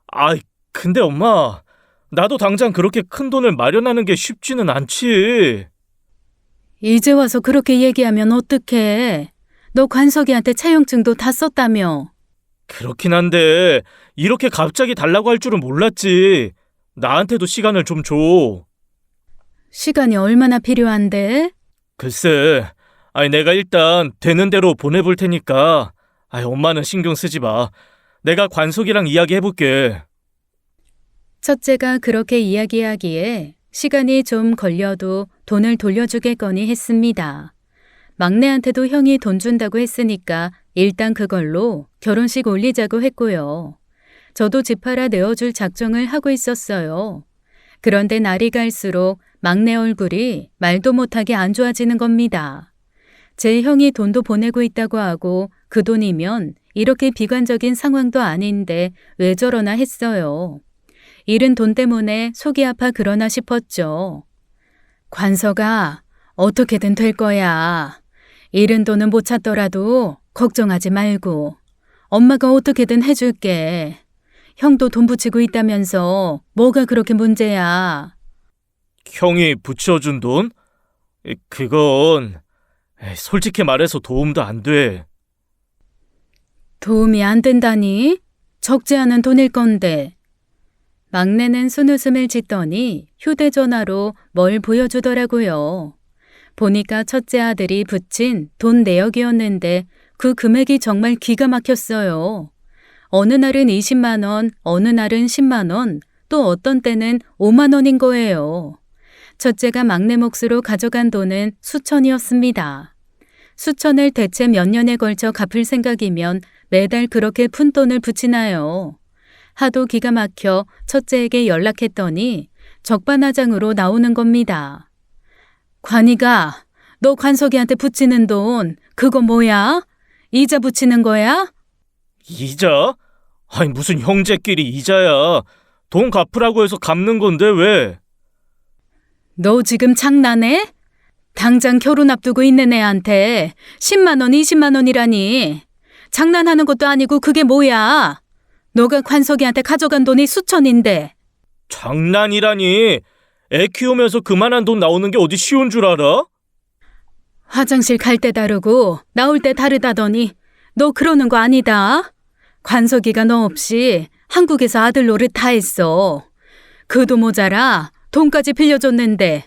아이, 근데 엄마, 나도 당장 그렇게 큰 돈을 마련하는 게 쉽지는 않지. 이제 와서 그렇게 얘기하면 어떡해. 너 관석이한테 차용증도 다 썼다며. 그렇긴 한데 이렇게 갑자기 달라고 할 줄은 몰랐지. 나한테도 시간을 좀 줘. 시간이 얼마나 필요한데? 글쎄, 아니 내가 일단 되는 대로 보내볼 테니까 엄마는 신경 쓰지 마. 내가 관석이랑 이야기해볼게. 첫째가 그렇게 이야기하기에 시간이 좀 걸려도 돈을 돌려주겠거니 했습니다. 막내한테도 형이 돈 준다고 했으니까 일단 그걸로 결혼식 올리자고 했고요. 저도 집 팔아 내어줄 작정을 하고 있었어요. 그런데 날이 갈수록 막내 얼굴이 말도 못하게 안 좋아지는 겁니다. 제 형이 돈도 보내고 있다고 하고 그 돈이면 이렇게 비관적인 상황도 아닌데 왜 저러나 했어요. 잃은 돈 때문에 속이 아파 그러나 싶었죠. 관서가 어떻게든 될 거야. 잃은 돈은 못 찾더라도 걱정하지 말고 엄마가 어떻게든 해줄게. 형도 돈 붙이고 있다면서 뭐가 그렇게 문제야. 형이 붙여준 돈? 그건 솔직히 말해서 도움도 안 돼. 도움이 안 된다니? 적지 않은 돈일 건데. 막내는 순웃음을 짓더니 휴대전화로 뭘 보여주더라고요. 보니까 첫째 아들이 붙인 돈 내역이었는데 그 금액이 정말 기가 막혔어요. 어느 날은 20만 원, 어느 날은 10만 원, 또 어떤 때는 5만 원인 거예요. 첫째가 막내 몫으로 가져간 돈은 수천이었습니다. 수천을 대체 몇 년에 걸쳐 갚을 생각이면 매달 그렇게 푼 돈을 붙이나요? 하도 기가 막혀 첫째에게 연락했더니 적반하장으로 나오는 겁니다. 관이가 너 관석이한테 붙이는 돈 그거 뭐야? 이자 붙이는 거야? 이자? 아니 무슨 형제끼리 이자야. 돈 갚으라고 해서 갚는 건데 왜? 너 지금 장난해? 당장 결혼 앞두고 있는 애한테 10만 원, 20만 원이라니. 장난하는 것도 아니고 그게 뭐야? 너가 관석이한테 가져간 돈이 수천인데. 장난이라니. 애 키우면서 그만한 돈 나오는 게 어디 쉬운 줄 알아? 화장실 갈 때 다르고 나올 때 다르다더니 너 그러는 거 아니다. 관석이가 너 없이 한국에서 아들 노릇 다 했어. 그도 모자라 돈까지 빌려줬는데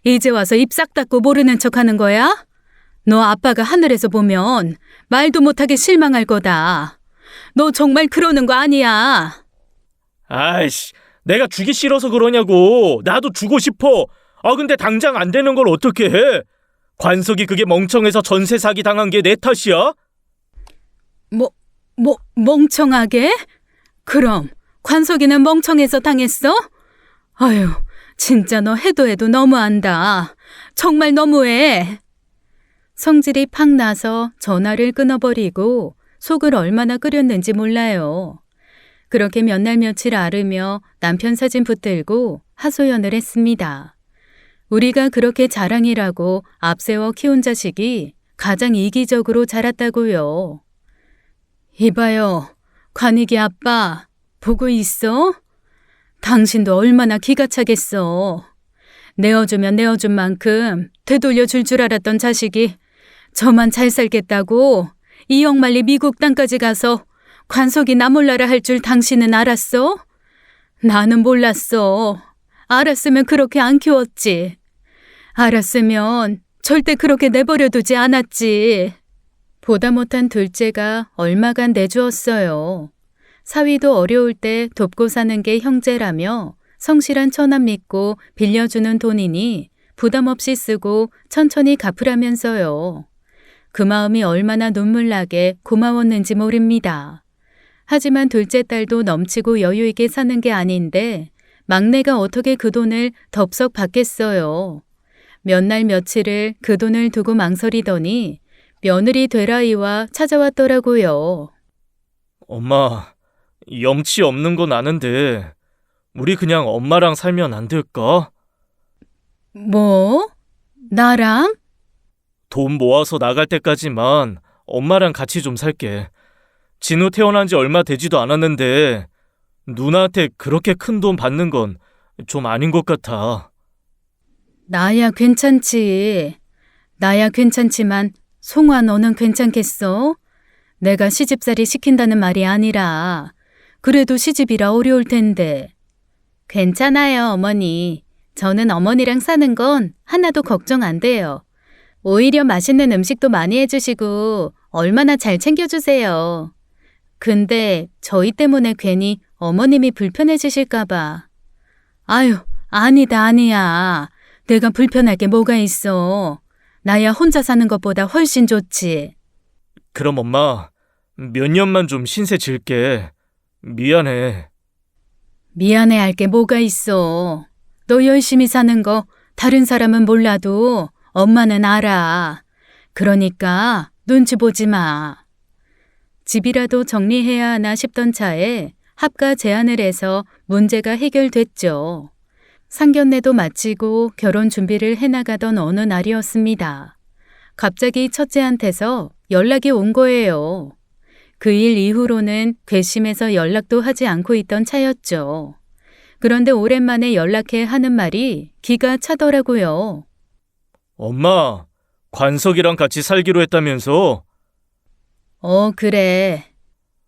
이제 와서 입 싹 닫고 모르는 척하는 거야? 너 아빠가 하늘에서 보면 말도 못하게 실망할 거다. 너 정말 그러는 거 아니야. 아이씨, 내가 주기 싫어서 그러냐고. 나도 주고 싶어. 근데 당장 안 되는 걸 어떻게 해? 관석이 그게 멍청해서 전세 사기 당한 게 내 탓이야? 멍청하게? 그럼 관석이는 멍청해서 당했어? 아유, 진짜 너 해도 해도 너무한다. 정말 너무해. 성질이 팍 나서 전화를 끊어버리고 속을 얼마나 끓였는지 몰라요. 그렇게 몇 날 며칠 앓으며 남편 사진 붙들고 하소연을 했습니다. 우리가 그렇게 자랑이라고 앞세워 키운 자식이 가장 이기적으로 자랐다고요. 이봐요, 관익이 아빠 보고 있어? 당신도 얼마나 기가 차겠어. 내어주면 내어준 만큼 되돌려 줄 줄 알았던 자식이 저만 잘 살겠다고 이억만리 미국 땅까지 가서 관석이 나 몰라라 할 줄 당신은 알았어? 나는 몰랐어. 알았으면 그렇게 안 키웠지. 알았으면 절대 그렇게 내버려 두지 않았지. 보다 못한 둘째가 얼마간 내주었어요. 사위도 어려울 때 돕고 사는 게 형제라며 성실한 처남 믿고 빌려주는 돈이니 부담 없이 쓰고 천천히 갚으라면서요. 그 마음이 얼마나 눈물나게 고마웠는지 모릅니다. 하지만 둘째 딸도 넘치고 여유 있게 사는 게 아닌데 막내가 어떻게 그 돈을 덥석 받겠어요. 몇 날 며칠을 그 돈을 두고 망설이더니 며느리 되라이와 찾아왔더라고요. 엄마, 염치 없는 건 아는데 우리 그냥 엄마랑 살면 안 될까? 뭐? 나랑? 돈 모아서 나갈 때까지만 엄마랑 같이 좀 살게. 진우 태어난 지 얼마 되지도 않았는데 누나한테 그렇게 큰 돈 받는 건 좀 아닌 것 같아. 나야 괜찮지. 나야 괜찮지만 송아 너는 괜찮겠어? 내가 시집살이 시킨다는 말이 아니라 그래도 시집이라 어려울 텐데. 괜찮아요, 어머니. 저는 어머니랑 사는 건 하나도 걱정 안 돼요. 오히려 맛있는 음식도 많이 해주시고 얼마나 잘 챙겨주세요. 근데 저희 때문에 괜히 어머님이 불편해지실까 봐. 아유, 아니다, 아니야. 내가 불편할 게 뭐가 있어. 나야 혼자 사는 것보다 훨씬 좋지. 그럼 엄마, 몇 년만 좀 신세 질게. 미안해. 미안해 할 게 뭐가 있어. 너 열심히 사는 거 다른 사람은 몰라도 엄마는 알아. 그러니까 눈치 보지 마. 집이라도 정리해야 하나 싶던 차에 합가 제안을 해서 문제가 해결됐죠. 상견례도 마치고 결혼 준비를 해나가던 어느 날이었습니다. 갑자기 첫째한테서 연락이 온 거예요. 그 일 이후로는 괘씸해서 연락도 하지 않고 있던 차였죠. 그런데 오랜만에 연락해 하는 말이 기가 차더라고요. 엄마, 관석이랑 같이 살기로 했다면서? 그래.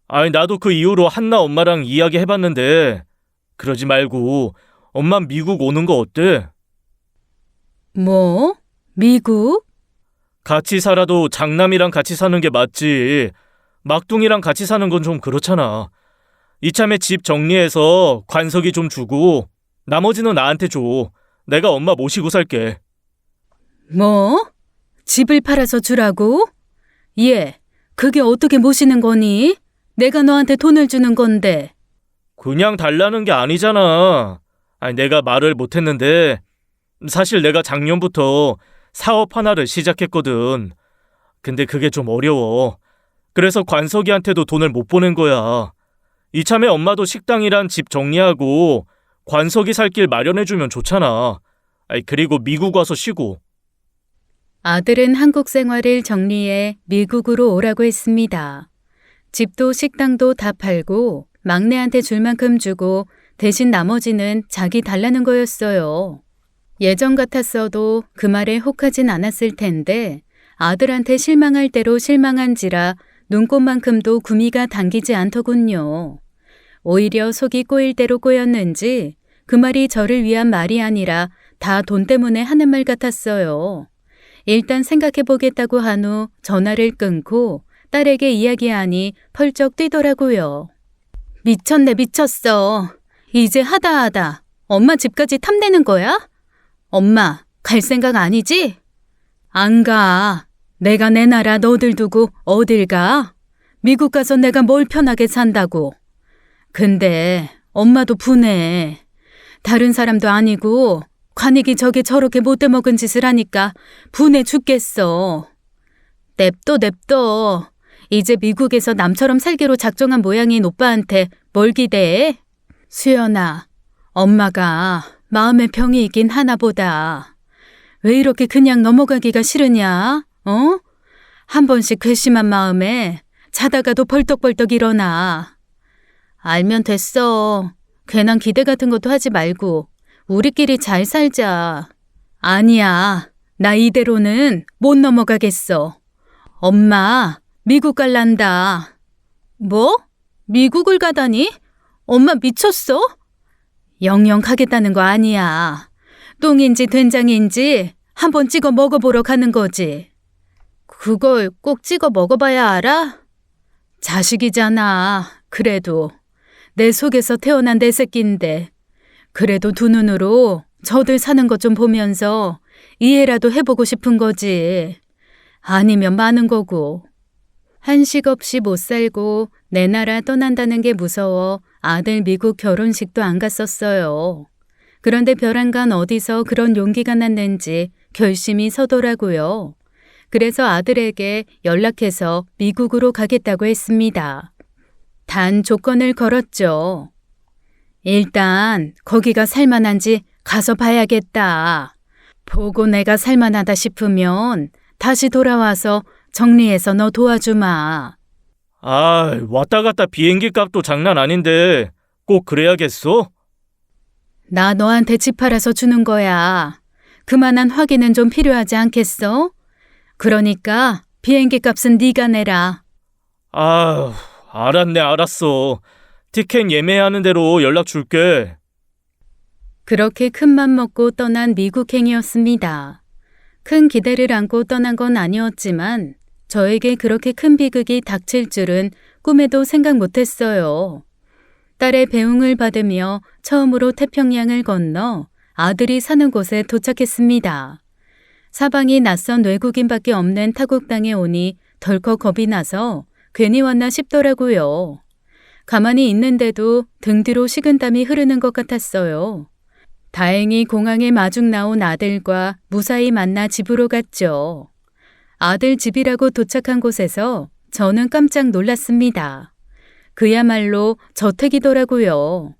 아니, 나도 그 이후로 한나 엄마랑 이야기해봤는데 그러지 말고 엄마 미국 오는 거 어때? 뭐? 미국? 같이 살아도 장남이랑 같이 사는 게 맞지. 막둥이랑 같이 사는 건 좀 그렇잖아. 이참에 집 정리해서 관석이 좀 주고 나머지는 나한테 줘. 내가 엄마 모시고 살게. 뭐? 집을 팔아서 주라고? 얘, 그게 어떻게 모시는 거니? 내가 너한테 돈을 주는 건데. 그냥 달라는 게 아니잖아. 아니, 내가 말을 못했는데 사실 내가 작년부터 사업 하나를 시작했거든. 근데 그게 좀 어려워. 그래서 관석이한테도 돈을 못 보낸 거야. 이참에 엄마도 식당이란 집 정리하고 관석이 살 길 마련해주면 좋잖아. 아니, 그리고 미국 와서 쉬고. 아들은 한국 생활을 정리해 미국으로 오라고 했습니다. 집도 식당도 다 팔고 막내한테 줄 만큼 주고 대신 나머지는 자기 달라는 거였어요. 예전 같았어도 그 말에 혹하진 않았을 텐데 아들한테 실망할 대로 실망한지라 눈꽃만큼도 구미가 당기지 않더군요. 오히려 속이 꼬일 대로 꼬였는지 그 말이 저를 위한 말이 아니라 다 돈 때문에 하는 말 같았어요. 일단 생각해보겠다고 한 후 전화를 끊고 딸에게 이야기하니 펄쩍 뛰더라고요. 미쳤네 미쳤어. 이제 하다 엄마 집까지 탐내는 거야? 엄마 갈 생각 아니지? 안 가. 내가 내 나라 너들 두고 어딜 가? 미국 가서 내가 뭘 편하게 산다고. 근데 엄마도 분해. 다른 사람도 아니고 관익이 저게 저렇게 못돼먹은 짓을 하니까 분해 죽겠어. 냅둬. 이제 미국에서 남처럼 살기로 작정한 모양인 오빠한테 뭘 기대해? 수연아, 엄마가 마음의 병이 있긴 하나 보다. 왜 이렇게 그냥 넘어가기가 싫으냐? 한 번씩 괘씸한 마음에 자다가도 벌떡벌떡 일어나. 알면 됐어. 괜한 기대 같은 것도 하지 말고 우리끼리 잘 살자. 아니야. 나 이대로는 못 넘어가겠어. 엄마, 미국 갈란다. 뭐? 미국을 가다니? 엄마 미쳤어? 영영 가겠다는 거 아니야. 똥인지 된장인지 한번 찍어 먹어보러 가는 거지. 그걸 꼭 찍어 먹어봐야 알아? 자식이잖아. 그래도 내 속에서 태어난 내 새끼인데 그래도 두 눈으로 저들 사는 것 좀 보면서 이해라도 해보고 싶은 거지. 아니면 마는 거고. 한식 없이 못 살고 내 나라 떠난다는 게 무서워 아들 미국 결혼식도 안 갔었어요. 그런데 벼랑간 어디서 그런 용기가 났는지 결심이 서더라고요. 그래서 아들에게 연락해서 미국으로 가겠다고 했습니다. 단 조건을 걸었죠. 일단 거기가 살만한지 가서 봐야겠다. 보고 내가 살만하다 싶으면 다시 돌아와서 정리해서 너 도와주마. 아, 왔다 갔다 비행기 값도 장난 아닌데 꼭 그래야겠어? 나 너한테 집 팔아서 주는 거야. 그만한 확인은 좀 필요하지 않겠어? 그러니까 비행기 값은 네가 내라. 아, 알았네, 알았어. 티켓 예매하는 대로 연락 줄게. 그렇게 큰맘 먹고 떠난 미국행이었습니다. 큰 기대를 안고 떠난 건 아니었지만 저에게 그렇게 큰 비극이 닥칠 줄은 꿈에도 생각 못했어요. 딸의 배웅을 받으며 처음으로 태평양을 건너 아들이 사는 곳에 도착했습니다. 사방이 낯선 외국인밖에 없는 타국 땅에 오니 덜컥 겁이 나서 괜히 왔나 싶더라고요. 가만히 있는데도 등 뒤로 식은땀이 흐르는 것 같았어요. 다행히 공항에 마중 나온 아들과 무사히 만나 집으로 갔죠. 아들 집이라고 도착한 곳에서 저는 깜짝 놀랐습니다. 그야말로 저택이더라고요.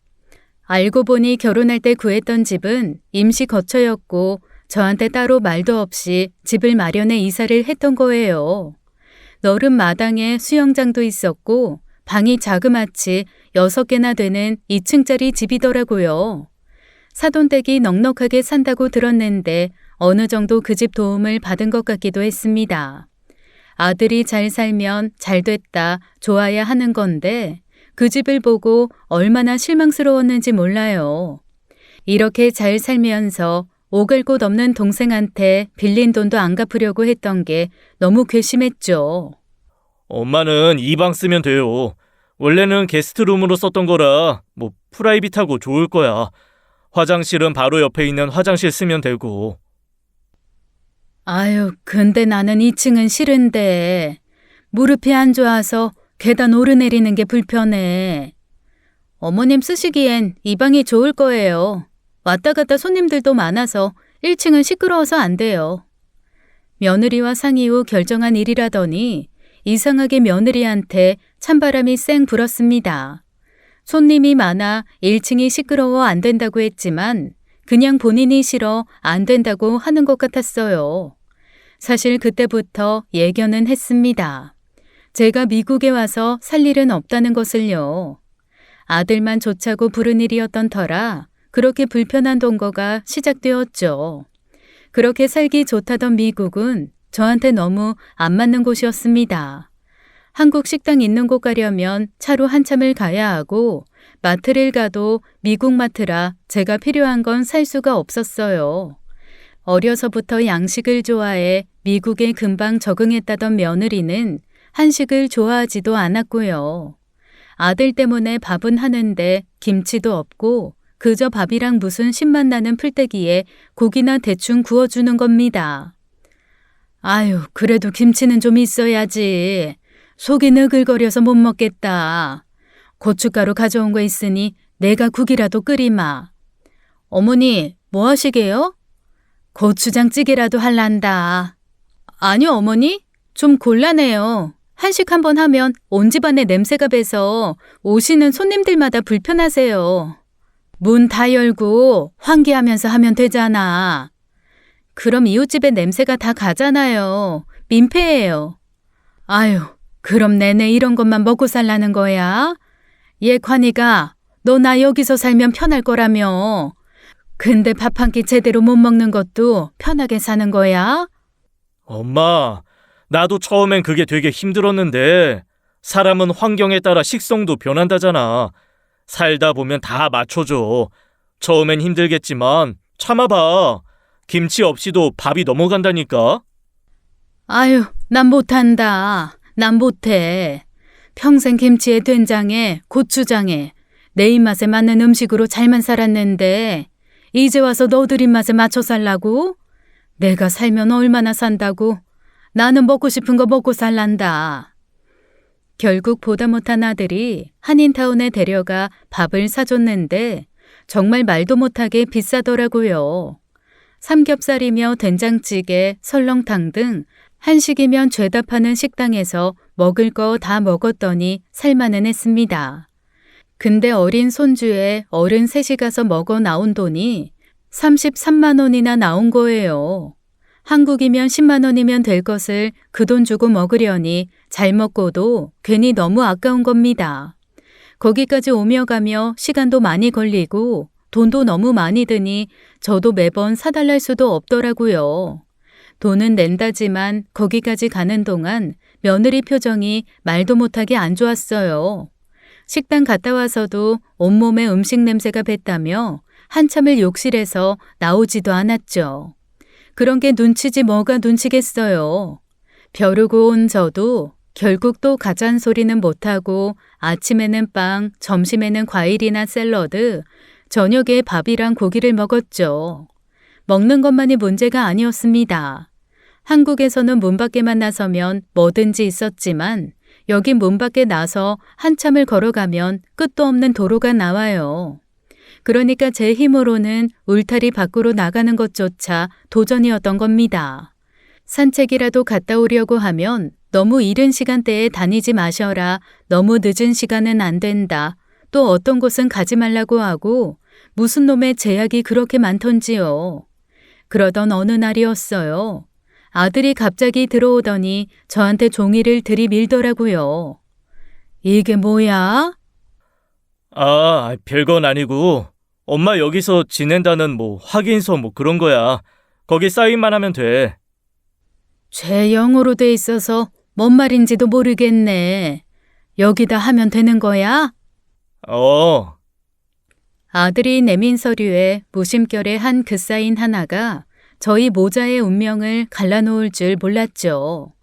알고 보니 결혼할 때 구했던 집은 임시 거처였고 저한테 따로 말도 없이 집을 마련해 이사를 했던 거예요. 넓은 마당에 수영장도 있었고 방이 자그마치 6개나 되는 2층짜리 집이더라고요. 사돈댁이 넉넉하게 산다고 들었는데 어느 정도 그 집 도움을 받은 것 같기도 했습니다. 아들이 잘 살면 잘 됐다, 좋아야 하는 건데 그 집을 보고 얼마나 실망스러웠는지 몰라요. 이렇게 잘 살면서 오갈 곳 없는 동생한테 빌린 돈도 안 갚으려고 했던 게 너무 괘씸했죠. 엄마는 이 방 쓰면 돼요. 원래는 게스트룸으로 썼던 거라 뭐 프라이빗하고 좋을 거야. 화장실은 바로 옆에 있는 화장실 쓰면 되고. 아유, 근데 나는 2층은 싫은데 무릎이 안 좋아서 계단 오르내리는 게 불편해. 어머님 쓰시기엔 이 방이 좋을 거예요. 왔다 갔다 손님들도 많아서 1층은 시끄러워서 안 돼요. 며느리와 상의 후 결정한 일이라더니 이상하게 며느리한테 찬바람이 쌩 불었습니다. 손님이 많아 1층이 시끄러워 안 된다고 했지만 그냥 본인이 싫어 안 된다고 하는 것 같았어요. 사실 그때부터 예견은 했습니다. 제가 미국에 와서 살 일은 없다는 것을요. 아들만 좋자고 부른 일이었던 터라 그렇게 불편한 동거가 시작되었죠. 그렇게 살기 좋다던 미국은 저한테 너무 안 맞는 곳이었습니다. 한국 식당 있는 곳 가려면 차로 한참을 가야 하고 마트를 가도 미국 마트라 제가 필요한 건 살 수가 없었어요. 어려서부터 양식을 좋아해 미국에 금방 적응했다던 며느리는 한식을 좋아하지도 않았고요. 아들 때문에 밥은 하는데 김치도 없고 그저 밥이랑 무슨 신맛 나는 풀떼기에 고기나 대충 구워주는 겁니다. 아유, 그래도 김치는 좀 있어야지. 속이 느글거려서 못 먹겠다. 고춧가루 가져온 거 있으니 내가 국이라도 끓이마. 어머니, 뭐 하시게요? 고추장찌개라도 할란다. 아니요, 어머니. 좀 곤란해요. 한식 한번 하면 온 집안에 냄새가 배서 오시는 손님들마다 불편하세요. 문 다 열고 환기하면서 하면 되잖아. 그럼 이웃집에 냄새가 다 가잖아요. 민폐예요. 아유, 그럼 내내 이런 것만 먹고 살라는 거야? 얘 관이가 너 나 여기서 살면 편할 거라며. 근데 밥 한 끼 제대로 못 먹는 것도 편하게 사는 거야? 엄마, 나도 처음엔 그게 되게 힘들었는데 사람은 환경에 따라 식성도 변한다잖아. 살다 보면 다 맞춰줘. 처음엔 힘들겠지만 참아봐. 김치 없이도 밥이 넘어간다니까. 아유, 난 못한다. 난 못해. 평생 김치에 된장에 고추장에 내 입맛에 맞는 음식으로 잘만 살았는데 이제 와서 너들 입맛에 맞춰 살라고? 내가 살면 얼마나 산다고? 나는 먹고 싶은 거 먹고 살란다. 결국 보다 못한 아들이 한인타운에 데려가 밥을 사줬는데 정말 말도 못하게 비싸더라고요. 삼겹살이며 된장찌개, 설렁탕 등 한식이면 죄다 파는 식당에서 먹을 거 다 먹었더니 살만은 했습니다. 근데 어린 손주에 어른 셋이 가서 먹어 나온 돈이 33만 원이나 나온 거예요. 한국이면 10만 원이면 될 것을 그 돈 주고 먹으려니 잘 먹고도 괜히 너무 아까운 겁니다. 거기까지 오며 가며 시간도 많이 걸리고 돈도 너무 많이 드니 저도 매번 사달랄 수도 없더라고요. 돈은 낸다지만 거기까지 가는 동안 며느리 표정이 말도 못하게 안 좋았어요. 식당 갔다 와서도 온몸에 음식 냄새가 뱄다며 한참을 욕실에서 나오지도 않았죠. 그런 게 눈치지 뭐가 눈치겠어요. 벼르고 온 저도 결국 또 가짠 소리는 못하고 아침에는 빵, 점심에는 과일이나 샐러드, 저녁에 밥이랑 고기를 먹었죠. 먹는 것만이 문제가 아니었습니다. 한국에서는 문 밖에만 나서면 뭐든지 있었지만 여기 문 밖에 나서 한참을 걸어가면 끝도 없는 도로가 나와요. 그러니까 제 힘으로는 울타리 밖으로 나가는 것조차 도전이었던 겁니다. 산책이라도 갔다 오려고 하면 너무 이른 시간대에 다니지 마셔라. 너무 늦은 시간은 안 된다. 또 어떤 곳은 가지 말라고 하고 무슨 놈의 제약이 그렇게 많던지요. 그러던 어느 날이었어요. 아들이 갑자기 들어오더니 저한테 종이를 들이밀더라고요. 이게 뭐야? 별건 아니고 엄마 여기서 지낸다는 확인서 그런 거야. 거기 사인만 하면 돼. 제 영어로 돼 있어서 뭔 말인지도 모르겠네. 여기다 하면 되는 거야? 아들이 내민 서류에 무심결에 한 그 사인 하나가 저희 모자의 운명을 갈라놓을 줄 몰랐죠.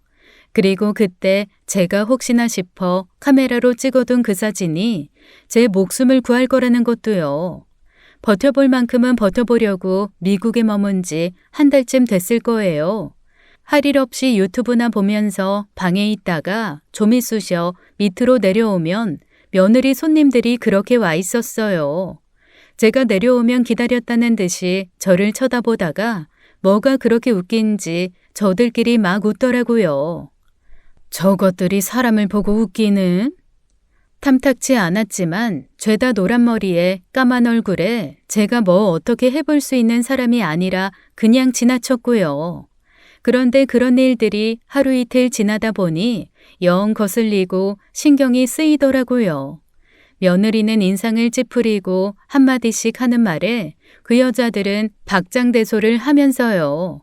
그리고 그때 제가 혹시나 싶어 카메라로 찍어둔 그 사진이 제 목숨을 구할 거라는 것도요. 버텨볼 만큼은 버텨보려고 미국에 머문 지 한 달쯤 됐을 거예요. 할 일 없이 유튜브나 보면서 방에 있다가 좀이 쑤셔 밑으로 내려오면 며느리 손님들이 그렇게 와 있었어요. 제가 내려오면 기다렸다는 듯이 저를 쳐다보다가 뭐가 그렇게 웃긴지 저들끼리 막 웃더라고요. 저것들이 사람을 보고 웃기는? 탐탁치 않았지만 죄다 노란 머리에 까만 얼굴에 제가 뭐 어떻게 해볼 수 있는 사람이 아니라 그냥 지나쳤고요. 그런데 그런 일들이 하루 이틀 지나다 보니 영 거슬리고 신경이 쓰이더라고요. 며느리는 인상을 찌푸리고 한마디씩 하는 말에 그 여자들은 박장대소를 하면서요.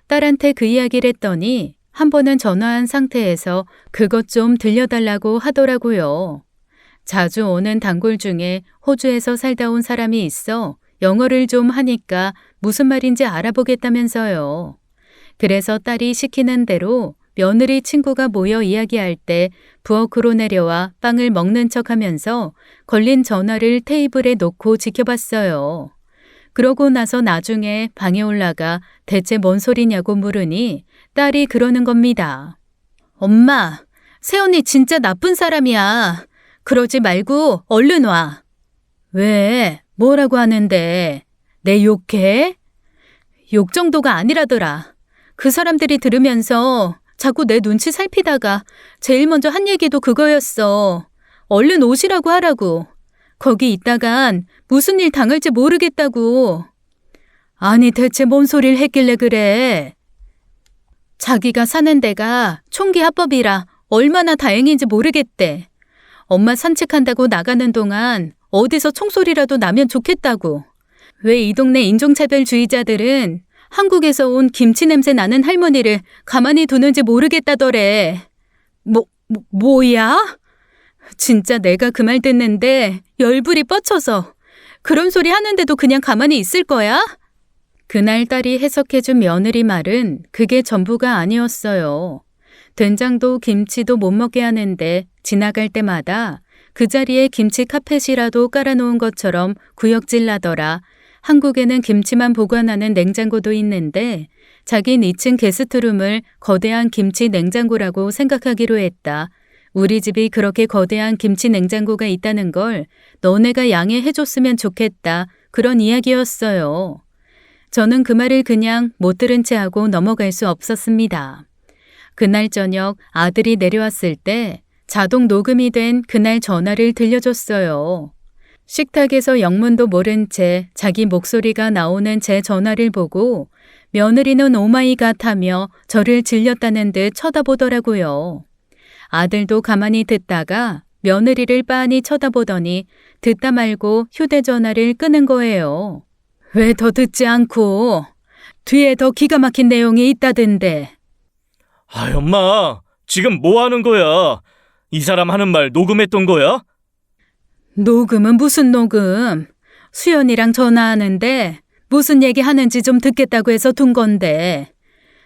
딸한테 그 이야기를 했더니 한 번은 전화한 상태에서 그것 좀 들려달라고 하더라고요. 자주 오는 단골 중에 호주에서 살다 온 사람이 있어 영어를 좀 하니까 무슨 말인지 알아보겠다면서요. 그래서 딸이 시키는 대로 며느리 친구가 모여 이야기할 때 부엌으로 내려와 빵을 먹는 척하면서 걸린 전화를 테이블에 놓고 지켜봤어요. 그러고 나서 나중에 방에 올라가 대체 뭔 소리냐고 물으니 딸이 그러는 겁니다. 엄마, 새언니 진짜 나쁜 사람이야. 그러지 말고 얼른 와. 왜? 뭐라고 하는데? 내 욕해? 욕 정도가 아니라더라. 그 사람들이 들으면서 자꾸 내 눈치 살피다가 제일 먼저 한 얘기도 그거였어. 얼른 오시라고 하라고. 거기 있다간 무슨 일 당할지 모르겠다고. 아니 대체 뭔 소리를 했길래 그래? 자기가 사는 데가 총기 합법이라 얼마나 다행인지 모르겠대. 엄마 산책한다고 나가는 동안 어디서 총소리라도 나면 좋겠다고. 왜 이 동네 인종차별주의자들은 한국에서 온 김치 냄새 나는 할머니를 가만히 두는지 모르겠다더래. 뭐야? 진짜 내가 그 말 듣는데 열불이 뻗쳐서 그런 소리 하는데도 그냥 가만히 있을 거야? 그날 딸이 해석해준 며느리 말은 그게 전부가 아니었어요. 된장도 김치도 못 먹게 하는데 지나갈 때마다 그 자리에 김치 카펫이라도 깔아놓은 것처럼 구역질 나더라. 한국에는 김치만 보관하는 냉장고도 있는데 자긴 2층 게스트룸을 거대한 김치 냉장고라고 생각하기로 했다. 우리 집이 그렇게 거대한 김치 냉장고가 있다는 걸 너네가 양해해줬으면 좋겠다. 그런 이야기였어요. 저는 그 말을 그냥 못 들은 채 하고 넘어갈 수 없었습니다. 그날 저녁 아들이 내려왔을 때 자동 녹음이 된 그날 전화를 들려줬어요. 식탁에서 영문도 모른 채 자기 목소리가 나오는 제 전화를 보고 며느리는 오마이갓 하며 저를 질렸다는 듯 쳐다보더라고요. 아들도 가만히 듣다가 며느리를 빤히 쳐다보더니 듣다 말고 휴대전화를 끄는 거예요. 왜 더 듣지 않고? 뒤에 더 기가 막힌 내용이 있다던데. 엄마, 지금 뭐 하는 거야? 이 사람 하는 말 녹음했던 거야? 녹음은 무슨 녹음? 수연이랑 전화하는데 무슨 얘기 하는지 좀 듣겠다고 해서 둔 건데.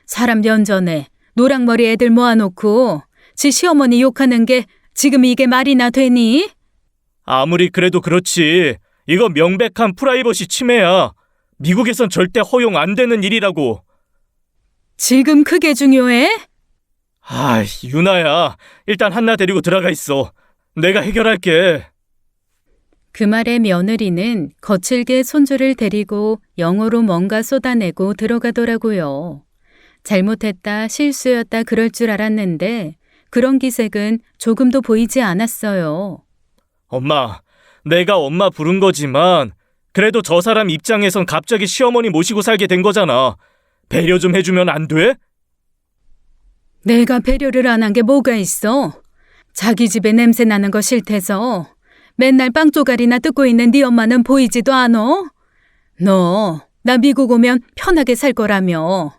사람 연전에 노랑머리 애들 모아놓고 지 시어머니 욕하는 게 지금 이게 말이나 되니? 아무리 그래도 그렇지. 이거 명백한 프라이버시 침해야. 미국에선 절대 허용 안 되는 일이라고. 지금 그게 중요해? 유나야. 일단 한나 데리고 들어가 있어. 내가 해결할게. 그 말에 며느리는 거칠게 손주를 데리고 영어로 뭔가 쏟아내고 들어가더라고요. 잘못했다, 실수였다 그럴 줄 알았는데 그런 기색은 조금도 보이지 않았어요. 엄마, 내가 엄마 부른 거지만 그래도 저 사람 입장에선 갑자기 시어머니 모시고 살게 된 거잖아. 배려 좀 해주면 안 돼? 내가 배려를 안 한 게 뭐가 있어? 자기 집에 냄새 나는 거 싫대서 맨날 빵조각이나 뜯고 있는 네 엄마는 보이지도 않어? 너, 나 미국 오면 편하게 살 거라며.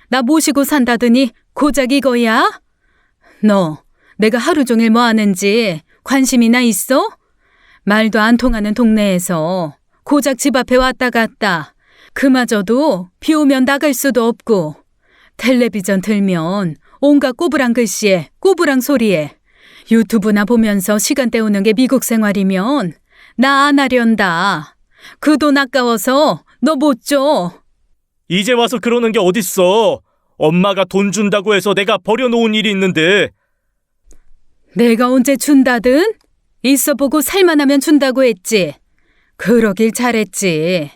나 모시고 산다더니 고작 이거야? 너, 내가 하루 종일 뭐 하는지 관심이나 있어? 말도 안 통하는 동네에서 고작 집 앞에 왔다 갔다. 그마저도 비 오면 나갈 수도 없고 텔레비전 틀면 온갖 꼬부랑 글씨에 꼬부랑 소리에 유튜브나 보면서 시간 때우는 게 미국 생활이면 나 안 하련다. 그 돈 아까워서 너 못 줘. 이제 와서 그러는 게 어딨어. 엄마가 돈 준다고 해서 내가 버려놓은 일이 있는데. 내가 언제 준다든? 있어보고 살만하면 준다고 했지. 그러길 잘했지.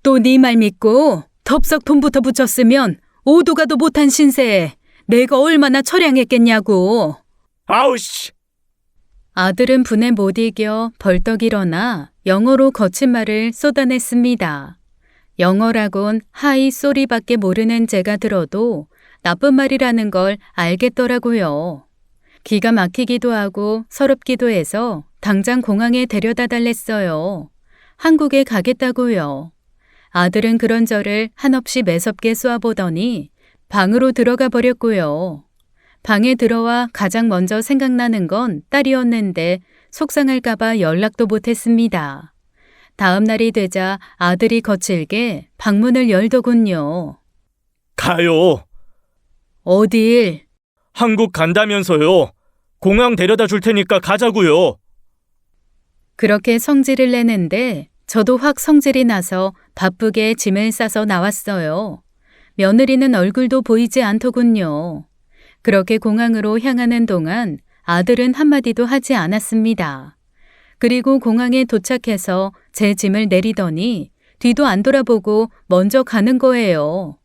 또 네 말 믿고 덥석 돈부터 붙였으면 오도 가도 못한 신세에 내가 얼마나 처량했겠냐고. 아우씨! 아들은 분에 못 이겨 벌떡 일어나 영어로 거친 말을 쏟아냈습니다. 영어라곤 하이 쏘리밖에 모르는 제가 들어도 나쁜 말이라는 걸 알겠더라고요. 기가 막히기도 하고 서럽기도 해서 당장 공항에 데려다 달랬어요. 한국에 가겠다고요. 아들은 그런 저를 한없이 매섭게 쏘아보더니 방으로 들어가 버렸고요. 방에 들어와 가장 먼저 생각나는 건 딸이었는데 속상할까봐 연락도 못했습니다. 다음 날이 되자 아들이 거칠게 방문을 열더군요. 가요. 어딜? 한국 간다면서요. 공항 데려다 줄 테니까 가자고요. 그렇게 성질을 내는데 저도 확 성질이 나서 바쁘게 짐을 싸서 나왔어요. 며느리는 얼굴도 보이지 않더군요. 그렇게 공항으로 향하는 동안 아들은 한마디도 하지 않았습니다. 그리고 공항에 도착해서 제 짐을 내리더니 뒤도 안 돌아보고 먼저 가는 거예요.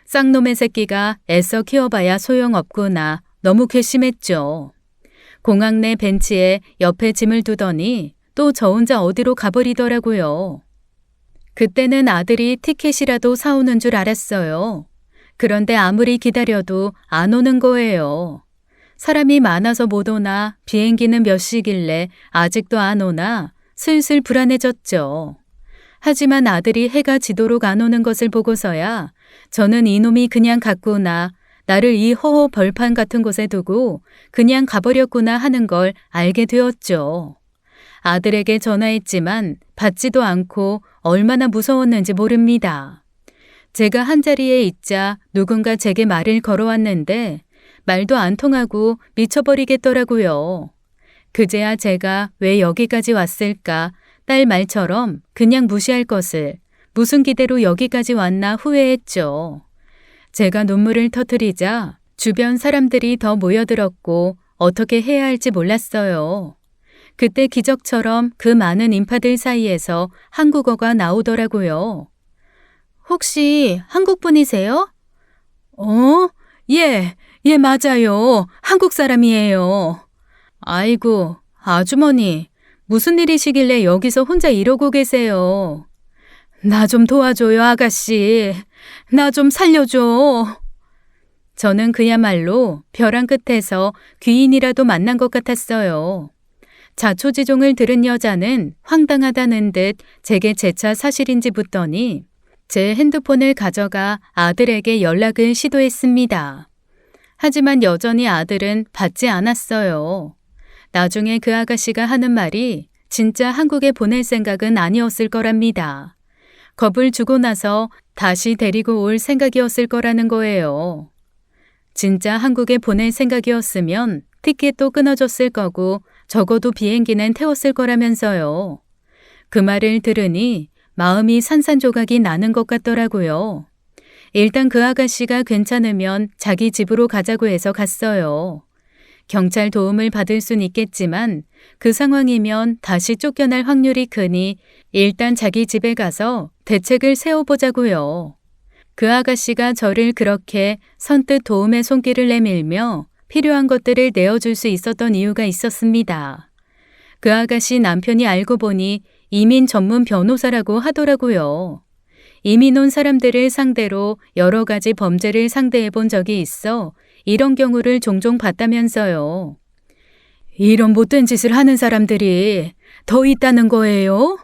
쌍놈의 새끼가 애써 키워봐야 소용없구나. 너무 괘씸했죠. 공항 내 벤치에 옆에 짐을 두더니 또 저 혼자 어디로 가버리더라고요. 그때는 아들이 티켓이라도 사오는 줄 알았어요. 그런데 아무리 기다려도 안 오는 거예요. 사람이 많아서 못 오나 비행기는 몇 시길래 아직도 안 오나 슬슬 불안해졌죠. 하지만 아들이 해가 지도록 안 오는 것을 보고서야 저는 이놈이 그냥 갔구나, 나를 이 허허 벌판 같은 곳에 두고 그냥 가버렸구나 하는 걸 알게 되었죠. 아들에게 전화했지만 받지도 않고 얼마나 무서웠는지 모릅니다. 제가 한자리에 있자 누군가 제게 말을 걸어왔는데 말도 안 통하고 미쳐버리겠더라고요. 그제야 제가 왜 여기까지 왔을까, 딸 말처럼 그냥 무시할 것을 무슨 기대로 여기까지 왔나 후회했죠. 제가 눈물을 터뜨리자 주변 사람들이 더 모여들었고 어떻게 해야 할지 몰랐어요. 그때 기적처럼 그 많은 인파들 사이에서 한국어가 나오더라고요. 혹시 한국 분이세요? 예, 맞아요. 한국 사람이에요. 아이고, 아주머니, 무슨 일이시길래 여기서 혼자 이러고 계세요? 나 좀 도와줘요, 아가씨. 나 좀 살려줘. 저는 그야말로 벼랑 끝에서 귀인이라도 만난 것 같았어요. 자초지종을 들은 여자는 황당하다는 듯 제게 재차 사실인지 묻더니 제 핸드폰을 가져가 아들에게 연락을 시도했습니다. 하지만 여전히 아들은 받지 않았어요. 나중에 그 아가씨가 하는 말이 진짜 한국에 보낼 생각은 아니었을 거랍니다. 겁을 주고 나서 다시 데리고 올 생각이었을 거라는 거예요. 진짜 한국에 보낼 생각이었으면 티켓도 끊어줬을 거고 적어도 비행기는 태웠을 거라면서요. 그 말을 들으니 마음이 산산조각이 나는 것 같더라고요. 일단 그 아가씨가 괜찮으면 자기 집으로 가자고 해서 갔어요. 경찰 도움을 받을 순 있겠지만 그 상황이면 다시 쫓겨날 확률이 크니 일단 자기 집에 가서 대책을 세워보자고요. 그 아가씨가 저를 그렇게 선뜻 도움의 손길을 내밀며 필요한 것들을 내어줄 수 있었던 이유가 있었습니다. 그 아가씨 남편이 알고 보니 이민 전문 변호사라고 하더라고요. 이민 온 사람들을 상대로 여러 가지 범죄를 상대해 본 적이 있어 이런 경우를 종종 봤다면서요. 이런 못된 짓을 하는 사람들이 더 있다는 거예요?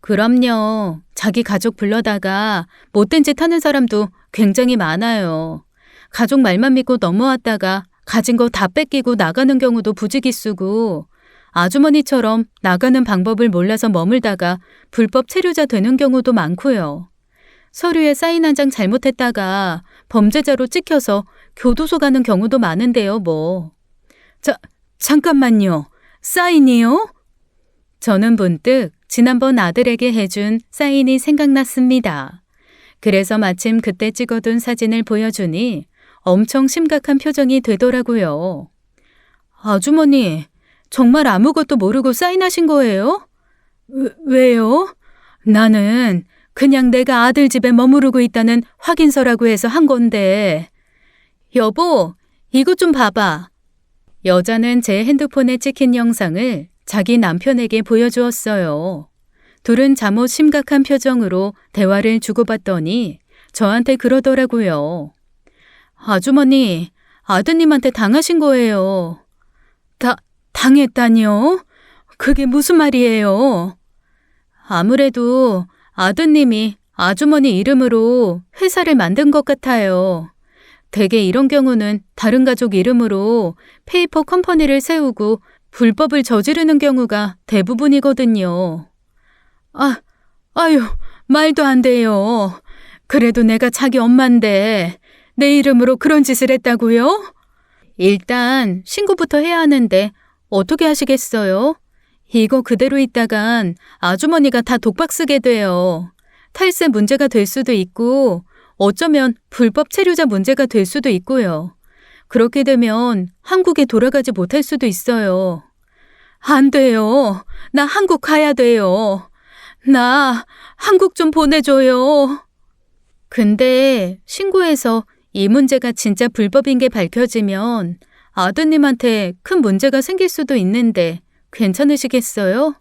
그럼요. 자기 가족 불러다가 못된 짓 하는 사람도 굉장히 많아요. 가족 말만 믿고 넘어왔다가 가진 거 다 뺏기고 나가는 경우도 부지기수고, 아주머니처럼 나가는 방법을 몰라서 머물다가 불법 체류자 되는 경우도 많고요. 서류에 사인 한 장 잘못했다가 범죄자로 찍혀서 교도소 가는 경우도 많은데요, 뭐. 잠깐만요. 사인이요? 저는 문득 지난번 아들에게 해준 사인이 생각났습니다. 그래서 마침 그때 찍어둔 사진을 보여주니 엄청 심각한 표정이 되더라고요. 아주머니, 정말 아무것도 모르고 사인하신 거예요? 왜요? 나는 그냥 내가 아들 집에 머무르고 있다는 확인서라고 해서 한 건데. 여보, 이것 좀 봐봐. 여자는 제 핸드폰에 찍힌 영상을 자기 남편에게 보여주었어요. 둘은 잠옷 심각한 표정으로 대화를 주고받더니 저한테 그러더라고요. 아주머니, 아드님한테 당하신 거예요. 당했다니요? 그게 무슨 말이에요? 아무래도 아드님이 아주머니 이름으로 회사를 만든 것 같아요. 대개 이런 경우는 다른 가족 이름으로 페이퍼 컴퍼니를 세우고 불법을 저지르는 경우가 대부분이거든요. 아유, 말도 안 돼요. 그래도 내가 자기 엄마인데 내 이름으로 그런 짓을 했다고요? 일단 신고부터 해야 하는데 어떻게 하시겠어요? 이거 그대로 있다간 아주머니가 다 독박 쓰게 돼요. 탈세 문제가 될 수도 있고 어쩌면 불법 체류자 문제가 될 수도 있고요. 그렇게 되면 한국에 돌아가지 못할 수도 있어요. 안 돼요. 나 한국 가야 돼요. 나 한국 좀 보내줘요. 근데 신고해서 이 문제가 진짜 불법인 게 밝혀지면 아드님한테 큰 문제가 생길 수도 있는데 괜찮으시겠어요?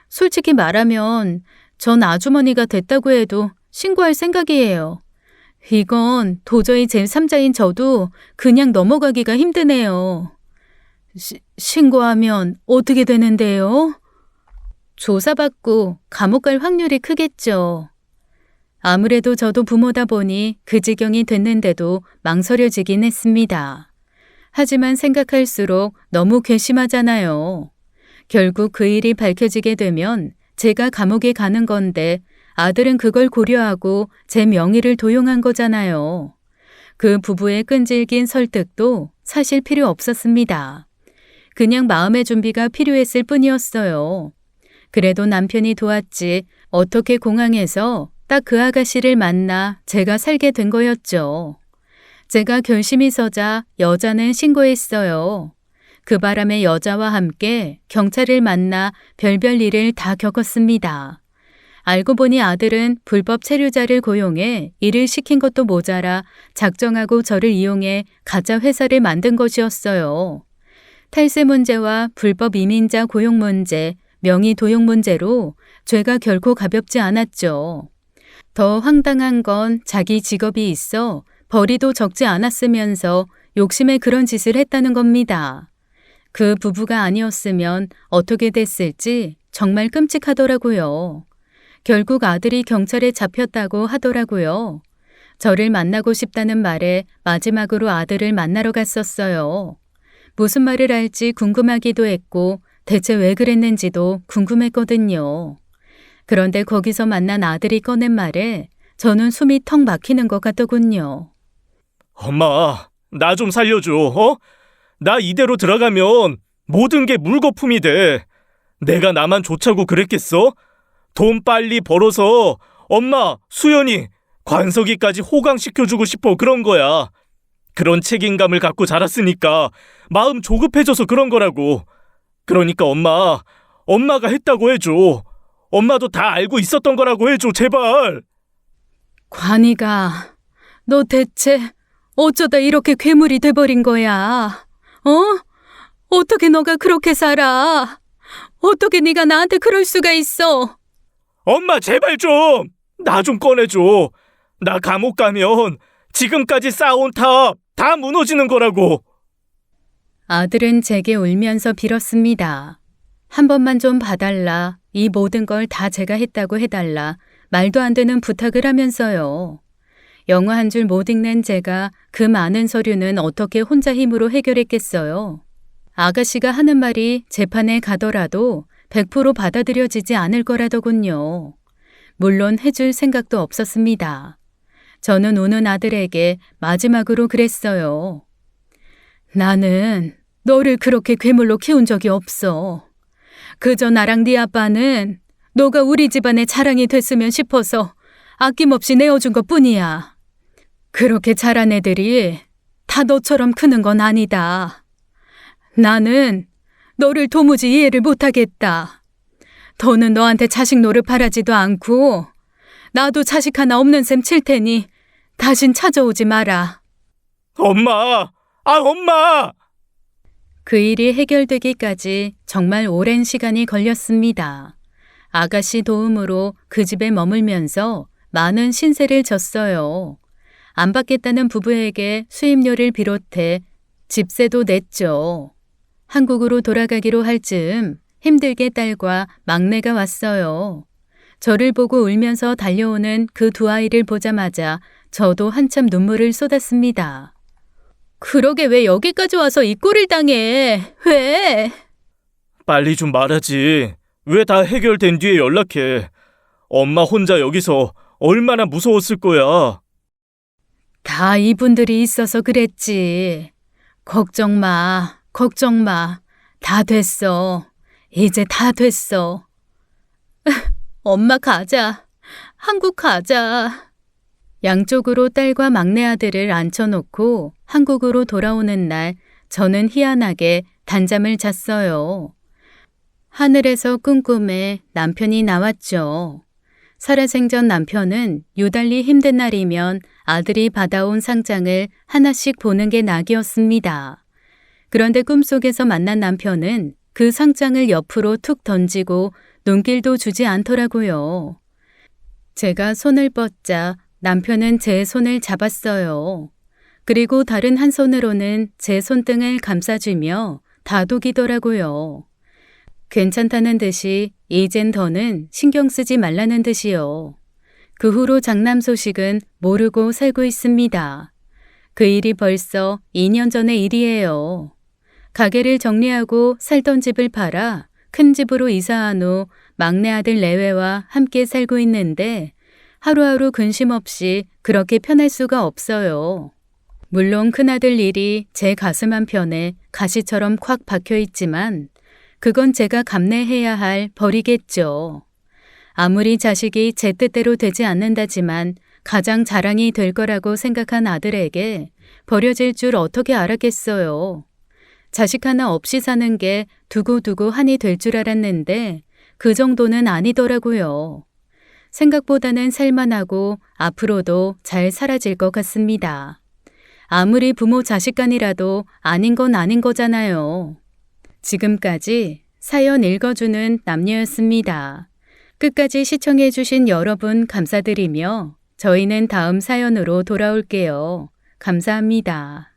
솔직히 말하면 전 아주머니가 됐다고 해도 신고할 생각이에요. 이건 도저히 제3자인 저도 그냥 넘어가기가 힘드네요. 신고하면 어떻게 되는데요? 조사받고 감옥 갈 확률이 크겠죠. 아무래도 저도 부모다 보니 그 지경이 됐는데도 망설여지긴 했습니다. 하지만 생각할수록 너무 괘씸하잖아요. 결국 그 일이 밝혀지게 되면 제가 감옥에 가는 건데 아들은 그걸 고려하고 제 명의를 도용한 거잖아요. 그 부부의 끈질긴 설득도 사실 필요 없었습니다. 그냥 마음의 준비가 필요했을 뿐이었어요. 그래도 남편이 도왔지 어떻게 공항에서 딱 그 아가씨를 만나 제가 살게 된 거였죠. 제가 결심이 서자 여자는 신고했어요. 그 바람에 여자와 함께 경찰을 만나 별별 일을 다 겪었습니다. 알고 보니 아들은 불법 체류자를 고용해 일을 시킨 것도 모자라 작정하고 저를 이용해 가짜 회사를 만든 것이었어요. 탈세 문제와 불법 이민자 고용 문제, 명의 도용 문제로 죄가 결코 가볍지 않았죠. 더 황당한 건 자기 직업이 있어 벌이도 적지 않았으면서 욕심에 그런 짓을 했다는 겁니다. 그 부부가 아니었으면 어떻게 됐을지 정말 끔찍하더라고요. 결국 아들이 경찰에 잡혔다고 하더라고요. 저를 만나고 싶다는 말에 마지막으로 아들을 만나러 갔었어요. 무슨 말을 할지 궁금하기도 했고 대체 왜 그랬는지도 궁금했거든요. 그런데 거기서 만난 아들이 꺼낸 말에 저는 숨이 턱 막히는 것 같더군요. 엄마, 나 좀 살려줘, 어? 나 이대로 들어가면 모든 게 물거품이 돼. 내가 나만 좋자고 그랬겠어? 돈 빨리 벌어서 엄마, 수연이, 관석이까지 호강시켜주고 싶어 그런 거야. 그런 책임감을 갖고 자랐으니까 마음 조급해져서 그런 거라고. 그러니까 엄마가 했다고 해줘. 엄마도 다 알고 있었던 거라고 해줘, 제발. 관이가, 너 대체 어쩌다 이렇게 괴물이 돼버린 거야? 어? 어떻게 너가 그렇게 살아? 어떻게 네가 나한테 그럴 수가 있어? 엄마, 제발 좀! 나 좀 꺼내줘. 나 감옥 가면 지금까지 쌓아온 탑 다 무너지는 거라고. 아들은 제게 울면서 빌었습니다. 한 번만 좀 봐달라. 이 모든 걸 다 제가 했다고 해달라. 말도 안 되는 부탁을 하면서요. 영어 한 줄 못 읽는 제가 그 많은 서류는 어떻게 혼자 힘으로 해결했겠어요. 아가씨가 하는 말이 재판에 가더라도 100% 받아들여지지 않을 거라더군요. 물론 해줄 생각도 없었습니다. 저는 우는 아들에게 마지막으로 그랬어요. 나는 너를 그렇게 괴물로 키운 적이 없어. 그저 나랑 네 아빠는 너가 우리 집안의 자랑이 됐으면 싶어서 아낌없이 내어준 것뿐이야. 그렇게 자란 애들이 다 너처럼 크는 건 아니다. 나는 너를 도무지 이해를 못하겠다. 더는 너한테 자식 노릇 바라지도 않고 나도 자식 하나 없는 셈 칠 테니 다신 찾아오지 마라. 엄마! 엄마! 그 일이 해결되기까지 정말 오랜 시간이 걸렸습니다. 아가씨 도움으로 그 집에 머물면서 많은 신세를 졌어요. 안 받겠다는 부부에게 수임료를 비롯해 집세도 냈죠. 한국으로 돌아가기로 할 즈음 힘들게 딸과 막내가 왔어요. 저를 보고 울면서 달려오는 그 두 아이를 보자마자 저도 한참 눈물을 쏟았습니다. 그러게 왜 여기까지 와서 이 꼴을 당해? 왜? 빨리 좀 말하지. 왜 다 해결된 뒤에 연락해. 엄마 혼자 여기서 얼마나 무서웠을 거야. 다 이분들이 있어서 그랬지. 걱정 마, 걱정 마. 다 됐어. 이제 다 됐어. 엄마 가자. 한국 가자. 양쪽으로 딸과 막내 아들을 앉혀놓고 한국으로 돌아오는 날 저는 희한하게 단잠을 잤어요. 하늘에서 꿈꿈에 남편이 나왔죠. 살아생전 남편은 유달리 힘든 날이면 아들이 받아온 상장을 하나씩 보는 게 낙이었습니다. 그런데 꿈속에서 만난 남편은 그 상장을 옆으로 툭 던지고 눈길도 주지 않더라고요. 제가 손을 뻗자 남편은 제 손을 잡았어요. 그리고 다른 한 손으로는 제 손등을 감싸주며 다독이더라고요. 괜찮다는 듯이 이젠 더는 신경 쓰지 말라는 듯이요. 그 후로 장남 소식은 모르고 살고 있습니다. 그 일이 벌써 2년 전의 일이에요. 가게를 정리하고 살던 집을 팔아 큰 집으로 이사한 후 막내 아들 내외와 함께 살고 있는데 하루하루 근심 없이 그렇게 편할 수가 없어요. 물론 큰아들 일이 제 가슴 한편에 가시처럼 콱 박혀 있지만 그건 제가 감내해야 할 벌이겠죠. 아무리 자식이 제 뜻대로 되지 않는다지만 가장 자랑이 될 거라고 생각한 아들에게 버려질 줄 어떻게 알았겠어요. 자식 하나 없이 사는 게 두고두고 한이 될 줄 알았는데 그 정도는 아니더라고요. 생각보다는 살만하고 앞으로도 잘 살아질 것 같습니다. 아무리 부모 자식 간이라도 아닌 건 아닌 거잖아요. 지금까지 사연 읽어주는 남녀였습니다. 끝까지 시청해주신 여러분 감사드리며 저희는 다음 사연으로 돌아올게요. 감사합니다.